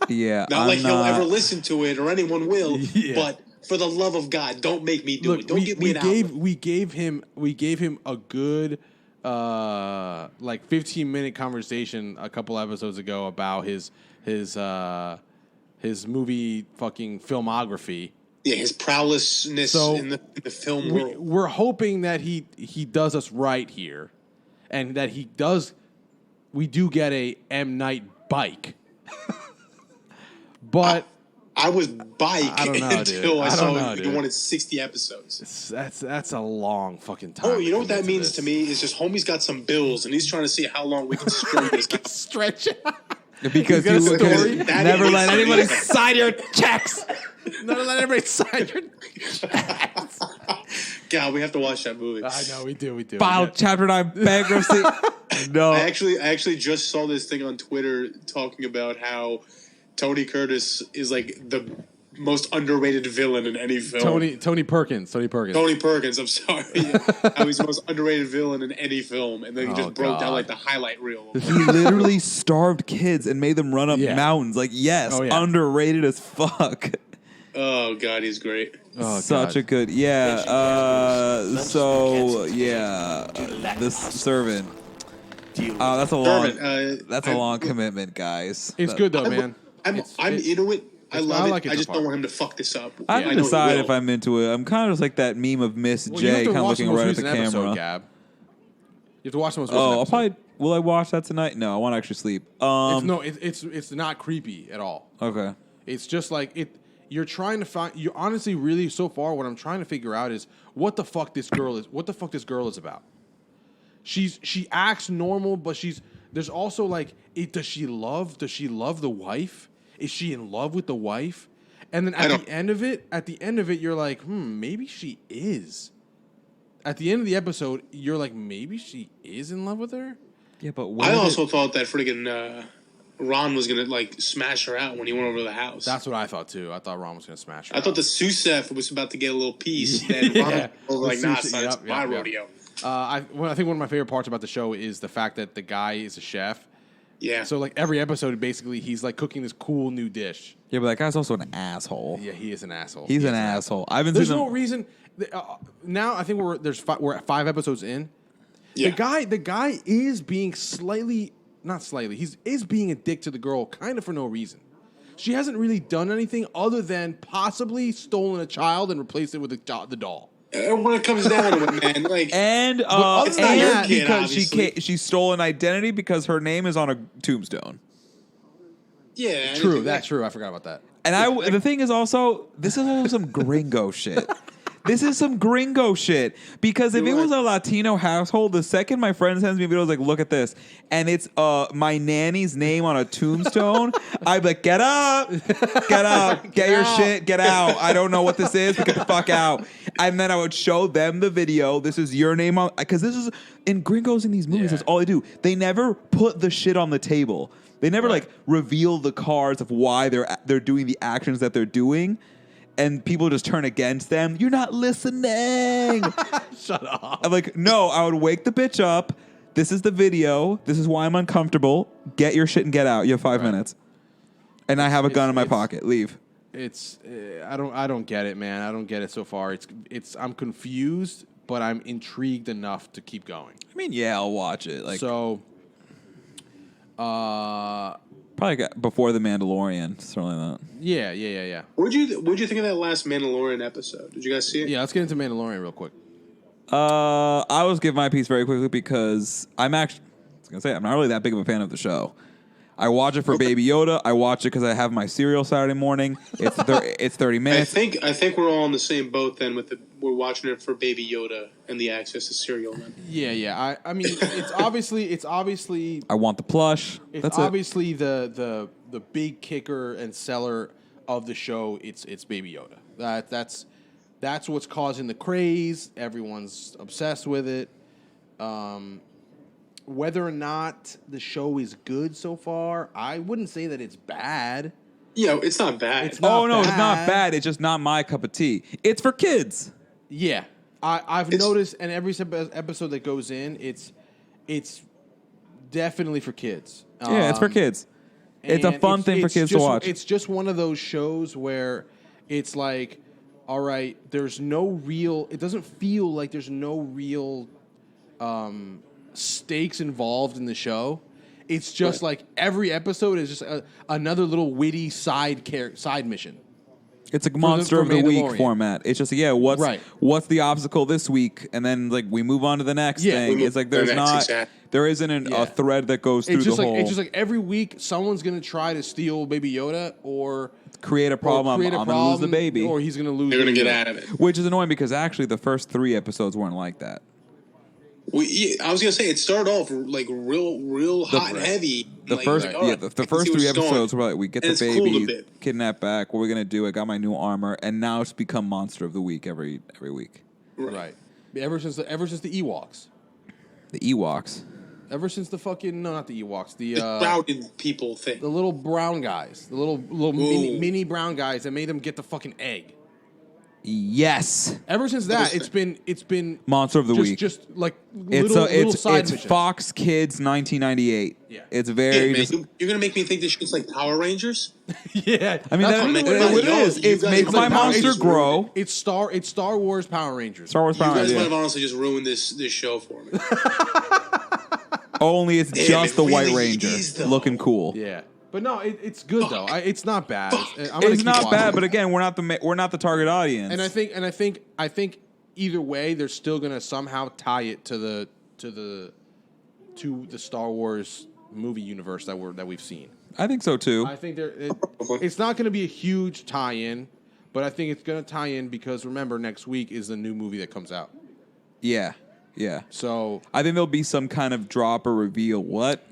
Yeah, Not like he'll ever listen to it or anyone will. Yeah. But for the love of God, don't make me do it. Don't give me an outlet. We gave him a good 15-minute conversation a couple episodes ago about his movie fucking filmography. Yeah, his prowessness in the film world. We're hoping that he does us right here, and that we do get a M. Night bike. But I was bike until I saw you wanted 60 episodes. That's a long fucking time. Oh, you know what that means to me is just homie's got some bills and he's trying to see how long we can string this. Stretch it. Because you never let anybody sign your checks. Never let anybody sign your checks. God, we have to watch that movie. I know, we do. File Chapter 9 bankruptcy. No. I actually just saw this thing on Twitter talking about how Tony Curtis is like the most underrated villain in any film. Tony Perkins. I'm sorry. How he's the most underrated villain in any film, and then he just broke down like the highlight reel. He literally starved kids and made them run up mountains. Like, underrated as fuck. Oh God, he's great. Oh, such a good, this servant. That's a long commitment, guys. It's good though, man. I'm into it. I love it. I just don't want him to fuck this up. I haven't decided if I'm into it. I'm kind of just like that meme of Miss J, kind of looking right at the camera. Episode, Gab. You have to watch the most recent episode. Will I watch that tonight? No, I want to actually sleep. It's not creepy at all. Okay. It's just like it. You're trying to find. You honestly, really, so far, what I'm trying to figure out is what the fuck this girl is. What the fuck this girl is about. She acts normal, but there's also like, does she love the wife? Is she in love with the wife? And then at the end of it, you're like, maybe she is. At the end of the episode, you're like, maybe she is in love with her? Yeah, but I also thought that friggin' Ron was gonna like smash her out when he went over to the house. That's what I thought too. I thought Ron was gonna smash her. I thought the Susef was about to get a little piece. And Ron over like, nah, son, it's my rodeo. I think one of my favorite parts about the show is the fact that the guy is a chef. Yeah. So like every episode, basically, he's like cooking this cool new dish. Yeah, but that guy's also an asshole. Yeah, he is an asshole. He's an asshole. There's no reason. Now I think we're at 5 episodes in. Yeah. The guy is being he's being a dick to the girl, kind of for no reason. She hasn't really done anything other than possibly stolen a child and replaced it with the doll. When it comes down to it, man, like, it's not your kid, because obviously. she stole an identity because her name is on a tombstone. Yeah, true. That's true. I forgot about that. And the thing is also, this is also some gringo shit. This is some gringo shit. Because if it was a Latino household, the second my friend sends me videos like, look at this, and it's my nanny's name on a tombstone, I'd be like, get up, get your shit, get out. I don't know what this is, but get the fuck out. And then I would show them the video. This is your name on, because this is, in gringos in these movies, that's all they do. They never put the shit on the table. They never like reveal the cards of why they're doing the actions that they're doing. And people just turn against them. You're not listening. Shut up. I'm like, no, I would wake the bitch up. This is the video. This is why I'm uncomfortable. Get your shit and get out. You have 5 minutes. And I have a gun in my pocket. Leave. It's I don't get it, man. I don't get it so far. I'm confused, but I'm intrigued enough to keep going. I mean, yeah, I'll watch it. Like, so probably before the Mandalorian, certainly not. Yeah. What'd you think of that last Mandalorian episode? Did you guys see it? Yeah, let's get into Mandalorian real quick. I will give my piece very quickly because I'm not really that big of a fan of the show. I watch it for Baby Yoda. I watch it because I have my cereal Saturday morning. It's 30 minutes. I think we're all in the same boat then. We're watching it for Baby Yoda and the access to cereal. Then. Yeah. I mean, it's obviously. I want the plush. It's obviously the big kicker and seller of the show. It's Baby Yoda. That's what's causing the craze. Everyone's obsessed with it. whether or not the show is good so far, I wouldn't say that it's bad. Yeah, it's not bad. It's not bad. It's just not my cup of tea. It's for kids. Yeah. I've noticed, and every episode that goes in, it's definitely for kids. Yeah, it's for kids. It's a fun thing for kids to watch. It's just one of those shows where it's like, all right, there's no real... It doesn't feel like there's no real stakes involved in the show. It's just like every episode is just another little witty side mission. It's a monster of the week format. It's just what's the obstacle this week, and then like we move on to the next thing. It's like there isn't a thread that goes through the whole. It's just like every week someone's gonna try to steal Baby Yoda or create a problem. I'm gonna lose the baby, or he's gonna lose. They're gonna get out of it, which is annoying because actually the first 3 episodes weren't like that. I was gonna say it started off like real hot and heavy. The first 3 episodes were like, we get the baby kidnapped back. What are we gonna do? I got my new armor, and now it's become monster of the week every week. Right. Ever since the Ewoks. The Ewoks. Ever since the fucking not the Ewoks, the crowded people thing. The little brown guys, the little mini brown guys that made them get the fucking egg. Yes. Ever since that, it's been monster of the week. Just like little side missions. Fox Kids 1998. Yeah. It's very. You're gonna make me think this shit's like Power Rangers. Yeah. I mean, it is. It makes my monster grow. It's Star Wars Power Rangers. Star Wars Power Rangers. You guys might have honestly just ruined this show for me. Only it's just the White Ranger looking cool. Yeah. But no, it's good though. It's not bad. It's not bad, but again, we're not the target audience. And I think either way, they're still gonna somehow tie it to the Star Wars movie universe that we've seen. I think so too. I think it's not gonna be a huge tie-in, but I think it's gonna tie in because remember next week is the new movie that comes out. Yeah. Yeah. So I think there'll be some kind of drop or reveal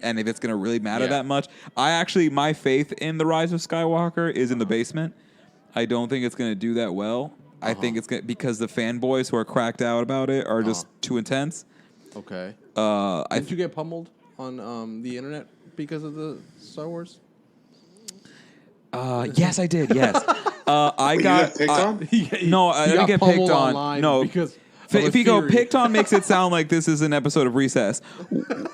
and if it's going to really matter that much. My faith in The Rise of Skywalker is in the basement. I don't think it's going to do that well. I think it's going because the fanboys who are cracked out about it are just too intense. Okay. Did you get pummeled on the internet because of the Star Wars? Yes, I did. Yes. I got picked on? No, I didn't get picked on. No, because if you go picked on makes it sound like this is an episode of Recess.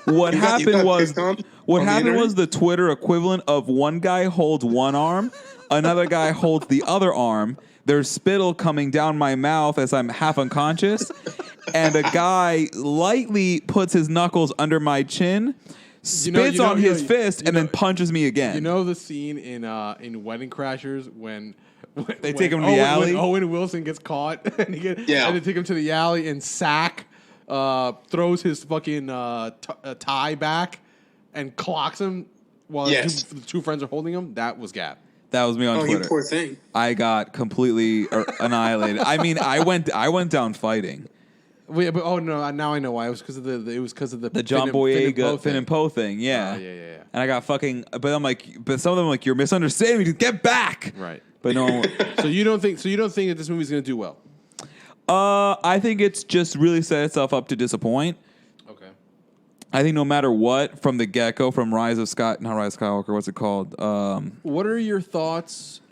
What happened was the Twitter equivalent of one guy holds one arm, another guy holds the other arm. There's spittle coming down my mouth as I'm half unconscious, and a guy lightly puts his knuckles under my chin, spits on his fist, and then punches me again. You know the scene in Wedding Crashers when they take him to the alley. When Owen Wilson gets caught, and they take him to the alley, and Sack throws his fucking tie back and clocks him while the two friends are holding him. That was Gab. That was me on Twitter. Oh, you poor thing. I got completely annihilated. I mean, I went down fighting. Wait, but no! Now I know why. It was because of the John Boyega Finn and Poe thing. Yeah. Yeah. And I got fucking. But some of them are like, you're misunderstanding me. Just get back. Right. But no. So you don't think that this movie's going to do well? I think it's just really set itself up to disappoint. Okay. I think no matter what, from the get-go, from not Rise of Skywalker, what's it called? What are your thoughts?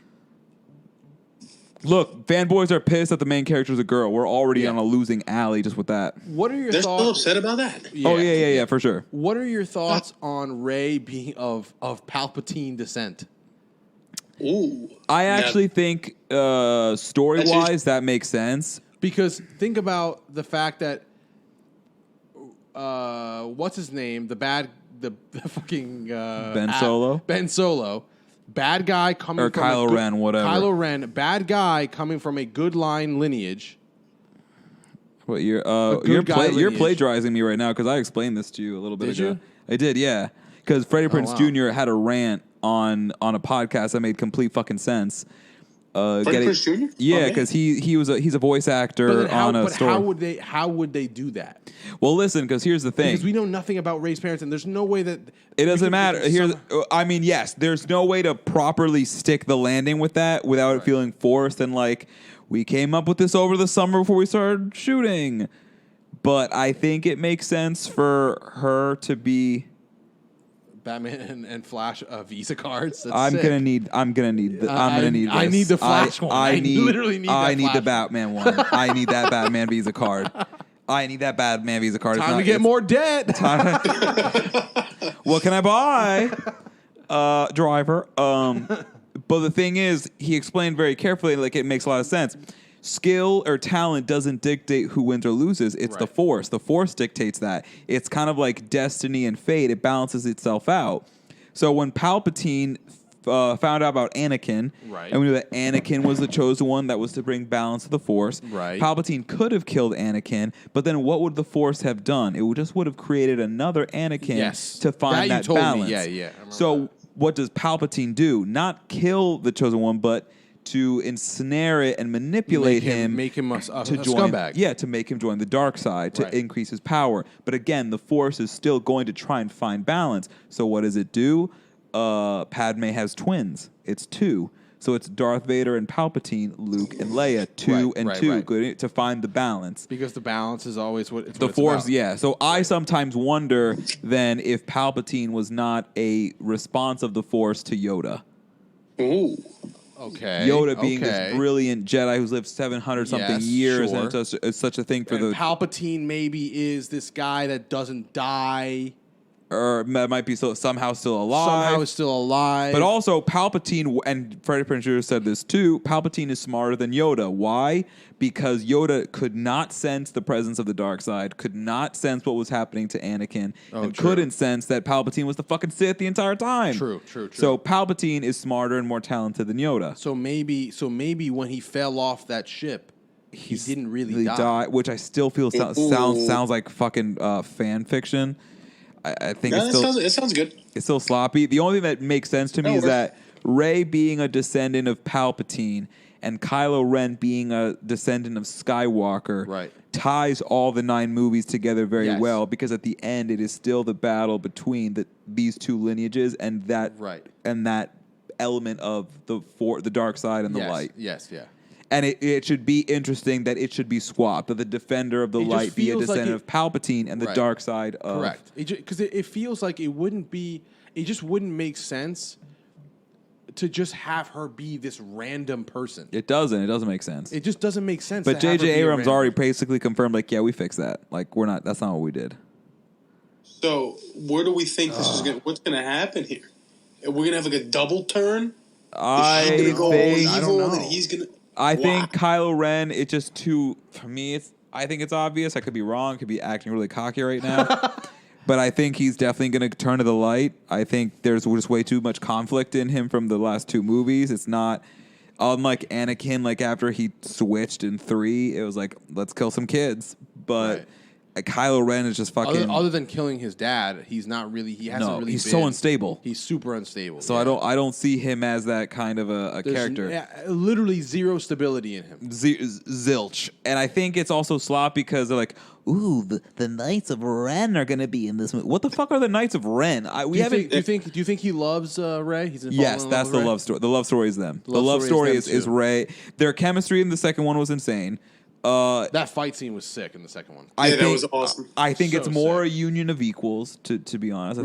Look, fanboys are pissed that the main character is a girl. We're already on a losing alley just with that. What are your They're thoughts? still upset about that? Yeah. Oh, yeah, for sure. What are your thoughts on Rey being of Palpatine descent? Ooh. I actually think story-wise that makes sense. Because think about the fact that what's his name? The fucking Ben Solo. Ben Solo, bad guy coming or from Kylo Ren, whatever. Kylo Ren, bad guy coming from a good line lineage. What you're plagiarizing me right now because I explained this to you a little bit ago. You? I did, yeah. Because Freddie Prinze Jr. had a rant on a podcast that made complete fucking sense. Freddie Prinze Jr.? Yeah, because he's a voice actor on a story. How would they do that? Well, listen, because here's the thing. Because we know nothing about Rey's parents, and there's no way that it doesn't matter. Yes, there's no way to properly stick the landing with that without it feeling forced and like we came up with this over the summer before we started shooting. But I think it makes sense for her to be Batman and Flash Visa cards. That's I'm sick. gonna need. I need this. I need the Flash one. I literally need. I that need Flash the Batman one. I need that Batman Visa card. I need that Batman Visa card. Time to get more debt. What can I buy? Driver. But the thing is, he explained very carefully, like it makes a lot of sense. Skill or talent doesn't dictate who wins or loses. It's the Force. The Force dictates that. It's kind of like destiny and fate. It balances itself out. So when Palpatine found out about Anakin, and we knew that Anakin was the chosen one that was to bring balance to the Force, Palpatine could have killed Anakin, but then what would the Force have done? It would have created another Anakin to find that balance. So what does Palpatine do? Not kill the chosen one, but to ensnare it and manipulate make him a to join, scumbag. Yeah, to make him join the dark side, to increase his power. But again, the Force is still going to try and find balance. So what does it do? Padme has twins. It's 2. So it's Darth Vader and Palpatine, Luke and Leia, 2 and 2, good to find the balance. Because the balance is always what it's the what Force, it's about. So I sometimes wonder then if Palpatine was not a response of the Force to Yoda. Ooh. Okay. Yoda being this brilliant Jedi who's lived 700 something years, and it's such a thing for Palpatine maybe is this guy that doesn't die, or might be somehow still alive. Somehow is still alive. But also Palpatine, and Freddie Prinze Jr. said this too. Palpatine is smarter than Yoda. Why? Because Yoda could not sense the presence of the dark side, could not sense what was happening to Anakin, and couldn't sense that Palpatine was the fucking Sith the entire time. True. So Palpatine is smarter and more talented than Yoda. So maybe when he fell off that ship, he didn't really die. Which I still feel sounds like fucking fan fiction. I think it sounds good. It's still sloppy. The only thing that makes sense to me is that Rey being a descendant of Palpatine and Kylo Ren being a descendant of Skywalker ties all the 9 movies together very well, because at the end it is still the battle between these 2 lineages and that element of the dark side and the light. And it should be interesting that it should be swapped, that the defender of the light be a descendant of Palpatine and the dark side of... Correct. Because it feels like it just wouldn't make sense to just have her be this random person. It doesn't make sense. It just doesn't make sense. But J.J. Abrams already basically confirmed, like, yeah, we fixed that. Like, that's not what we did. So, where do we think what's going to happen here? We're going to have like a double turn? I don't know. And he's going to... I think Kylo Ren, it's just too... For me, I think it's obvious. I could be wrong. I could be acting really cocky right now. But I think he's definitely going to turn to the light. I think there's just way too much conflict in him from the last 2 movies. It's not... Unlike Anakin, like after he switched in 3, it was like, let's kill some kids. But... Kylo Ren is just fucking... Other than killing his dad, he's not really... He hasn't really he's been, so unstable. He's super unstable. So I don't see him as that kind of a character. Literally zero stability in him. Zilch. And I think it's also sloppy because they're like, ooh, the Knights of Ren are going to be in this movie. What the fuck are the Knights of Ren? Do you think he loves Rey? Yes, that's the love story. The love story is them. The love story is Rey. Their chemistry in the second one was insane. That fight scene was sick in the second one. That was awesome. I think it's more a union of equals. To be honest,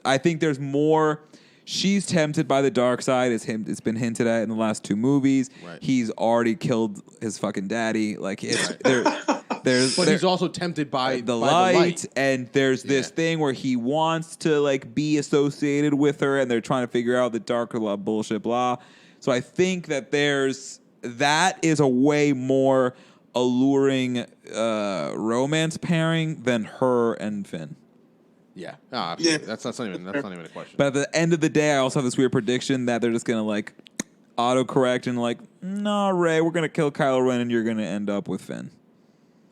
I think there's more. She's tempted by the dark side. It's been hinted at in the last 2 movies. He's already killed his fucking daddy. Like but he's also tempted by the light. And there's this thing where he wants to like be associated with her, and they're trying to figure out the dark bullshit blah. So I think that is a way more alluring romance pairing than her and Finn. Yeah, absolutely. That's not even a question. But at the end of the day, I also have this weird prediction that they're just gonna like autocorrect and like, no, Rey, we're gonna kill Kylo Ren and you're gonna end up with Finn.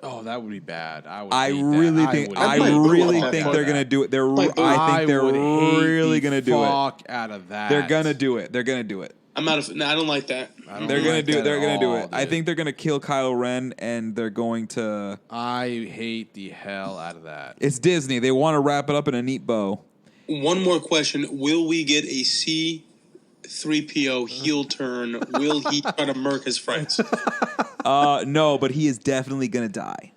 Oh, that would be bad. I really think they're gonna do it. I think they're really gonna do it. Fuck out of that. They're gonna do it. I'm out of... No, I don't like that. They're gonna do it. Dude. I think they're gonna kill Kylo Ren, and they're going to... I hate the hell out of that. It's Disney. They want to wrap it up in a neat bow. One more question. Will we get a C-3PO heel turn? Will he try to murk his friends? No, but he is definitely gonna die.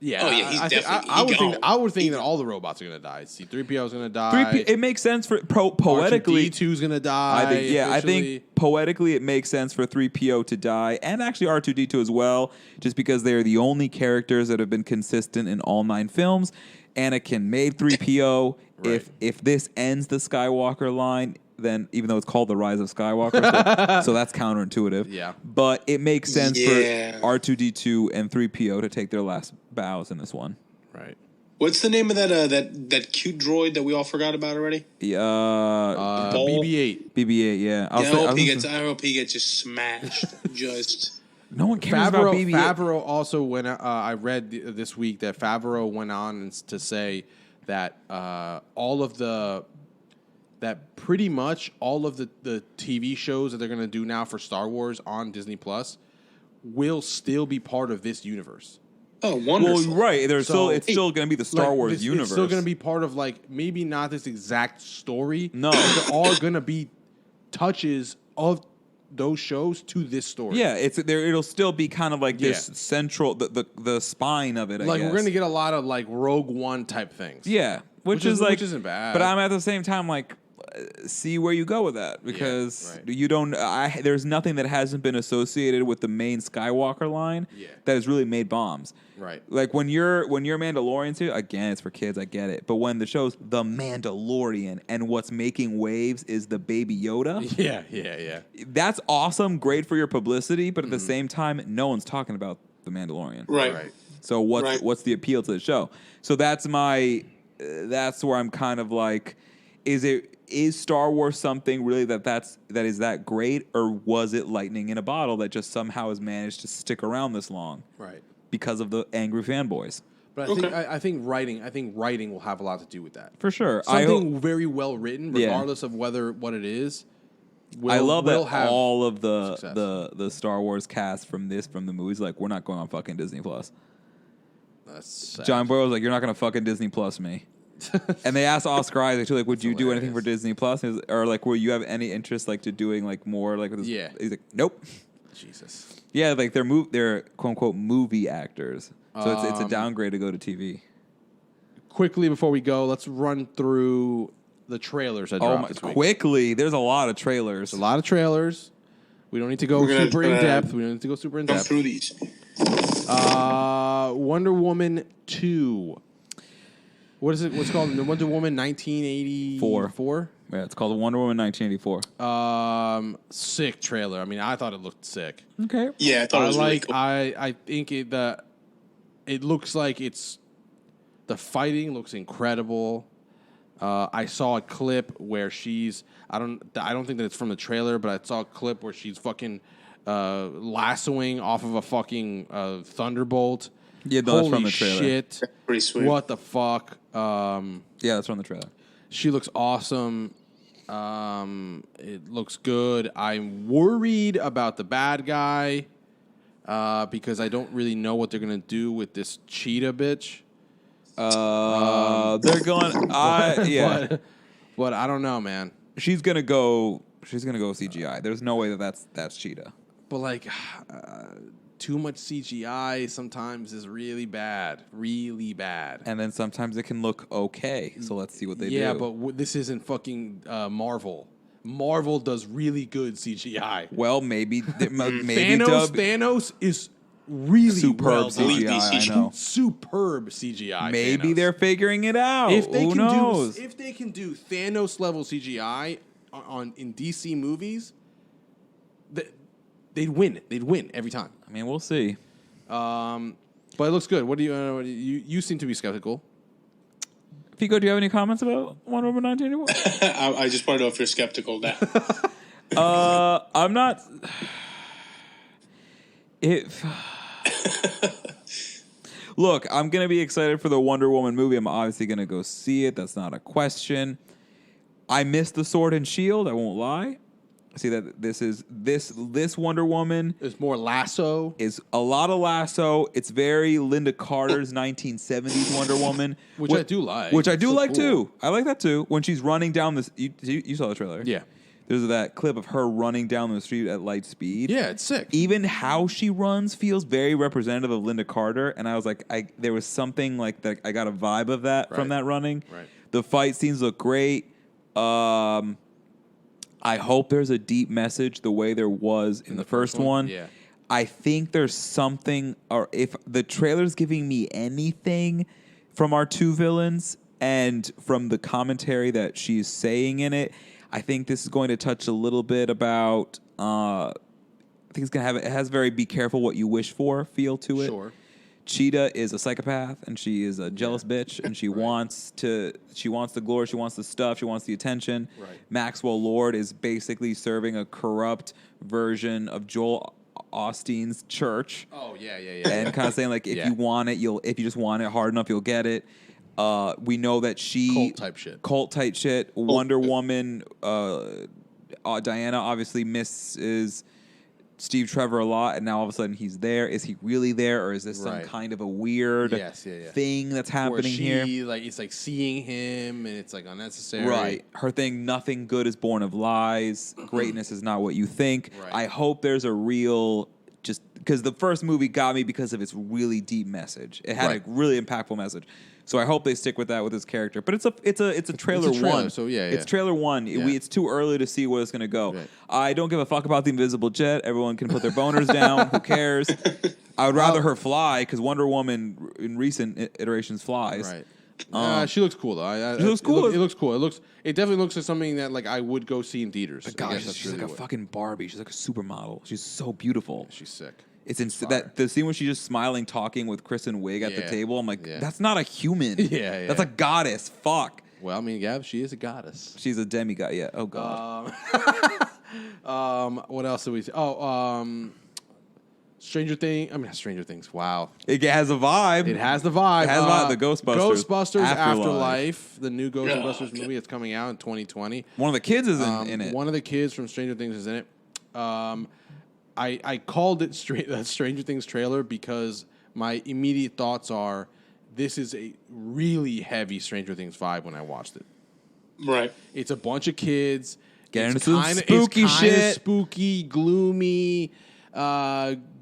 Yeah. Oh yeah, he's definitely. I would think that all the robots are gonna die. C-3PO is gonna die. It makes sense for poetically. R2-D2 is gonna die. I think poetically it makes sense for 3PO to die, and actually R2-D2 as well, just because they are the only characters that have been consistent in all 9 films. Anakin made 3PO. Right. If this ends the Skywalker line, then even though it's called The Rise of Skywalker, so that's counterintuitive. Yeah. But it makes sense for R2-D2 and 3PO to take their last bows in this one. Right. What's the name of that cute droid that we all forgot about already? BB-8. BB-8, yeah. I hope he gets just smashed. Just... No one cares about BB-8. Favreau also went. I read this week that Favreau went on to say that pretty much all of the TV shows that they're going to do now for Star Wars on Disney Plus will still be part of this universe. Oh, wonderful! Well, right. It's still going to be the Star Wars universe. It's still going to be part of maybe not this exact story. No, but there are going to be touches of those shows to this story. Yeah, it'll still be kind of like this central the spine of it. I guess. We're going to get a lot of Rogue One type things. Yeah, which isn't bad. But I'm at the same time see where you go with that, because you don't. There's nothing that hasn't been associated with the main Skywalker line that has really made bombs. Right. When you're Mandalorian too, again, it's for kids. I get it. But when the show's The Mandalorian and what's making waves is the Baby Yoda. Yeah. That's awesome. Great for your publicity. But at the same time, no one's talking about The Mandalorian. Right. So what's the appeal to the show? So that's where I'm kind of like, is Star Wars something really that is that great, or was it lightning in a bottle that just somehow has managed to stick around this long? Right. Because of the angry fanboys. But I think writing will have a lot to do with that. For sure. Something very well written, regardless of what it is. I love that all of the Star Wars cast from the movies, we're not going on fucking Disney Plus. That's sad. John Boyle was like, you're not going to fucking Disney Plus me. And they asked Oscar Isaac too, would you do anything for Disney Plus? Or will you have any interest to doing more with this? Yeah. He's like, nope. Jesus. Yeah, they're quote unquote movie actors. So it's a downgrade to go to TV. Quickly before we go, let's run through the trailers that dropped this week. Quickly, there's a lot of trailers. There's a lot of trailers. We don't need to go super in depth. Go through these. Wonder Woman 2. What is it? What's called? Wonder Woman 1984? Yeah, it's called Wonder Woman 1984. Sick trailer. I mean, I thought it looked sick. Okay. Yeah, I thought it was really cool. I think it looks like the fighting looks incredible. I saw a clip where I don't think that it's from the trailer, but I saw a clip where she's fucking lassoing off of a fucking thunderbolt. Yeah, that's from the trailer. Shit. That's pretty sweet. What the fuck? Yeah, that's from the trailer. She looks awesome. It looks good. I'm worried about the bad guy because I don't really know what they're gonna do with this cheetah bitch. They're going. But I don't know, man. She's gonna go CGI. There's no way that's cheetah. But too much CGI sometimes is really bad. And then sometimes it can look okay. So let's see what they do. Yeah, but this isn't fucking Marvel. Marvel does really good CGI. Well, maybe Thanos is really superb CGI. I know. Superb CGI. Maybe Thanos. They're figuring it out. Who knows? If they can do Thanos level CGI in DC movies, they'd win. They'd win every time. I mean, we'll see. But it looks good. What do you seem to be skeptical? Fico, do you have any comments about Wonder Woman 1984? I just want to know if you're skeptical now. I'm not. Look, I'm going to be excited for the Wonder Woman movie. I'm obviously going to go see it. That's not a question. I missed the Sword and Shield. I won't lie. See that this Wonder Woman is more lasso. Is a lot of lasso. It's very Linda Carter's 1970s Wonder Woman, I do like. Which I do like cool. too. I like that too. When she's running down this, you saw the trailer. Yeah. There's that clip of her running down the street at light speed. Yeah, it's sick. Even how she runs feels very representative of Linda Carter, and I was like, there was something like that. I got a vibe of that from that running. Right. The fight scenes look great. I hope there's a deep message the way there was in the first one. Yeah. I think there's something, or if the trailer's giving me anything from our two villains and from the commentary that she's saying in it, I think this is going to touch a little bit about. I think it's gonna have it has very be careful what you wish for feel to it. Sure. Cheetah is a psychopath and she is a jealous bitch and she wants the glory, she wants the stuff, she wants the attention. Right. Maxwell Lord is basically serving a corrupt version of Joel Osteen's church. Oh yeah. And kind of saying like if you want it, if you just want it hard enough, you'll get it. We know that she cult type shit. Wonder Woman, Diana obviously misses Steve Trevor a lot, and now all of a sudden he's there. Is he really there, or is this some kind of a weird thing that's happening here? Like it's like seeing him, and it's like unnecessary. Right. Her thing, nothing good is born of lies. Greatness is not what you think. Right. I hope there's a real. Just because the first movie got me because of its really deep message. It had a really impactful message. So I hope they stick with that with his character. But it's a trailer one. So it's trailer one. Yeah. It's too early to see where it's going to go. Right. I don't give a fuck about the invisible jet. Everyone can put their boners down. Who cares? I would rather her fly because Wonder Woman in recent iterations flies. Right. She looks cool though. She looks cool. It looks cool. It definitely looks like something that like I would go see in theaters. But God, she's really like a fucking Barbie. She's like a supermodel. She's so beautiful. She's sick. It's that the scene when she's just smiling, talking with Kristen Wiig at the table. I'm like, that's not a human. That's a goddess. Fuck. Well, I mean, Gab, she is a goddess. She's a demigod. Yeah. Oh god. What else did we see? Stranger Things. Wow. It has a vibe. It has the vibe. It has a vibe. The Ghostbusters. Ghostbusters Afterlife. The new Ghostbusters movie that's coming out in 2020. One of the kids is in it. One of the kids from Stranger Things is in it. I called it Stranger Things trailer because my immediate thoughts are this is a really heavy Stranger Things vibe when I watched it. Right. It's a bunch of kids. Getting into some spooky shit. Spooky, gloomy,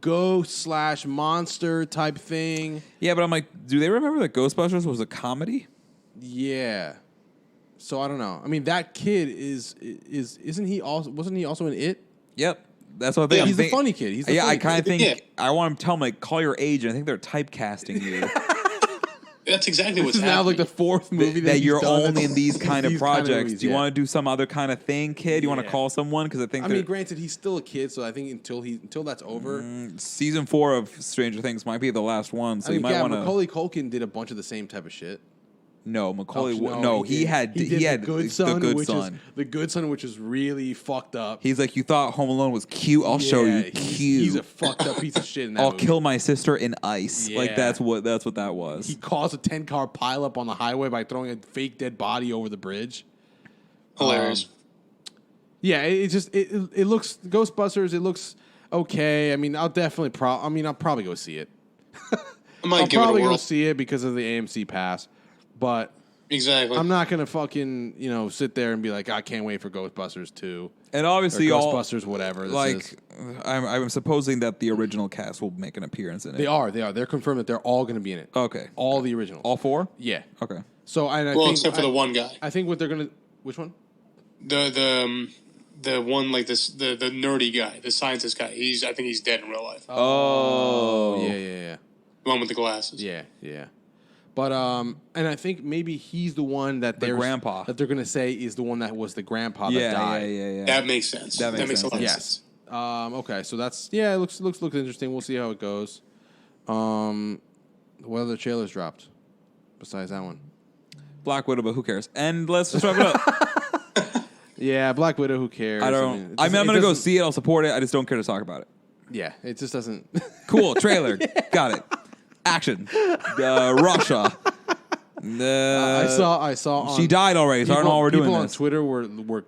ghost/monster type thing. Yeah, but I'm like, do they remember that Ghostbusters was a comedy? Yeah. So I don't know. I mean, that kid wasn't he also in It? Yep. That's what I think. Yeah, he's the funny kid. I kind of think I want to tell him like call your age, and I think they're typecasting you. That's exactly what's happening. Now like the fourth movie that you're only in these kind of projects. Kind of movies, do you want to do some other kind of thing, kid? You want to call someone? Because I mean, granted, he's still a kid, so I think until that's over, season 4 of Stranger Things might be the last one. So you might want to. Macaulay Culkin did a bunch of the same type of shit. No, Macaulay. He had the Good Son, which is really fucked up. He's like, you thought Home Alone was cute? I'll show you cute. He's a fucked up piece of shit. In that I'll movie. kill my sister in ice. Yeah. Like that's what that was. He caused a 10-car pileup on the highway by throwing a fake dead body over the bridge. Hilarious. It looks Ghostbusters. It looks okay. I mean, I'll probably go see it. I'll probably go see it because of the AMC pass. But exactly, I'm not gonna fucking sit there and be like, I can't wait for Ghostbusters 2. And obviously, Ghostbusters, whatever. I'm supposing that the original cast will make an appearance in it. They are. They're confirmed that they're all going to be in it. Okay, the original, all 4. Yeah. Okay. So I think, except for the one guy. I think what they're gonna. Which one? The one like this the nerdy guy, the scientist guy. I think he's dead in real life. Oh yeah. The one with the glasses. Yeah. But and I think maybe he's the one that they're gonna say is the one that was the grandpa that died. Yeah. That makes sense. That makes a lot of sense. Okay, so that's it looks interesting. We'll see how it goes. What other trailers dropped besides that one? Black Widow, but who cares? And let's just wrap it up. Yeah, Black Widow. Who cares? I'm gonna go see it. I'll support it. I just don't care to talk about it. Yeah, it just doesn't. Cool trailer. Got it. Action. Russia. I saw. She died already, so I don't know why we're doing this. People on Twitter were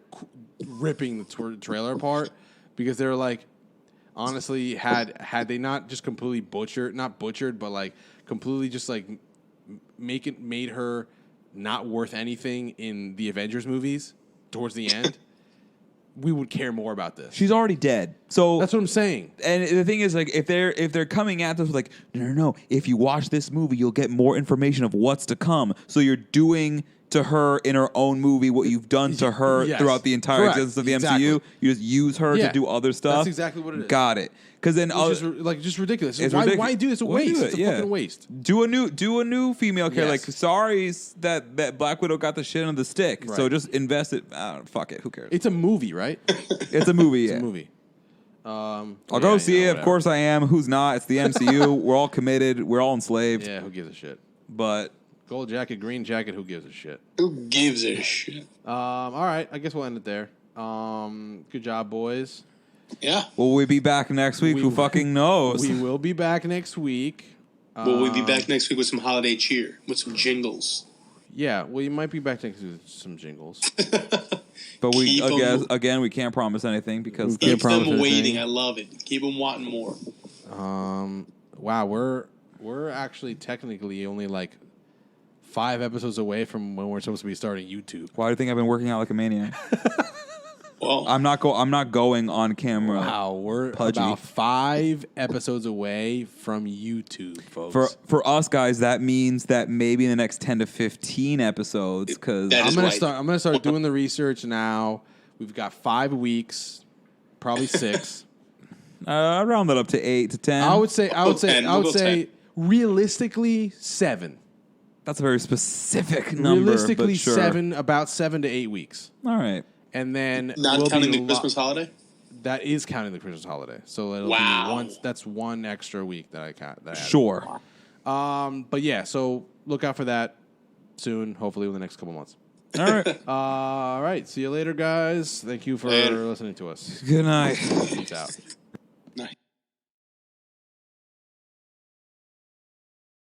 ripping the trailer apart because they were like, honestly, had they not just completely not butchered, but like completely just like made her not worth anything in the Avengers movies towards the end. we would care more about this. She's already dead. So that's what I'm saying. And the thing is, like, if they're coming at this with like, no, if you watch this movie, you'll get more information of what's to come. So you're doing to her in her own movie what you've done to her throughout the entire existence of the MCU. You just use her to do other stuff. That's exactly what it is. Got it. Because then, just ridiculous. Why do this? It's a waste. It's a fucking waste. Do a new female character. Like, sorry that Black Widow got the shit on the stick. Right. So just invest it. Fuck it. Who cares? It's a movie, right? It's a movie. It's a movie. I'll go see it. Of course I am. Who's not? It's the MCU. We're all committed. We're all enslaved. Yeah. Who gives a shit? But gold jacket, green jacket. Who gives a shit? Who gives a shit? All right. I guess we'll end it there. Good job, boys. Yeah. Will we be back next week? Who fucking knows? We will be back next week. Will we be back next week with some holiday cheer, with some jingles? Yeah, well, you might be back next week with some jingles. But we again, we can't promise anything because keep them waiting. I love it. Keep them wanting more. Wow, we're actually technically only like 5 episodes away from when we're supposed to be starting YouTube. Why do you think I've been working out like a maniac? Well, I'm not going on camera. Wow, we're about 5 episodes away from YouTube, folks. For us guys, that means that maybe in the next 10 to 15 episodes, because I'm gonna start doing the research now. We've got 5 weeks, probably 6. I'd round that up to 8 to 10. I would say realistically 7. That's a very specific number. Realistically, but sure. 7, about 7 to 8 weeks. All right. And then not counting the Christmas holiday? That is counting the Christmas holiday. So it'll be that's 1 extra week that I count. Sure. But yeah, so look out for that soon, hopefully in the next couple months. All right. All right. See you later, guys. Thank you for listening to us. Good night. Peace out.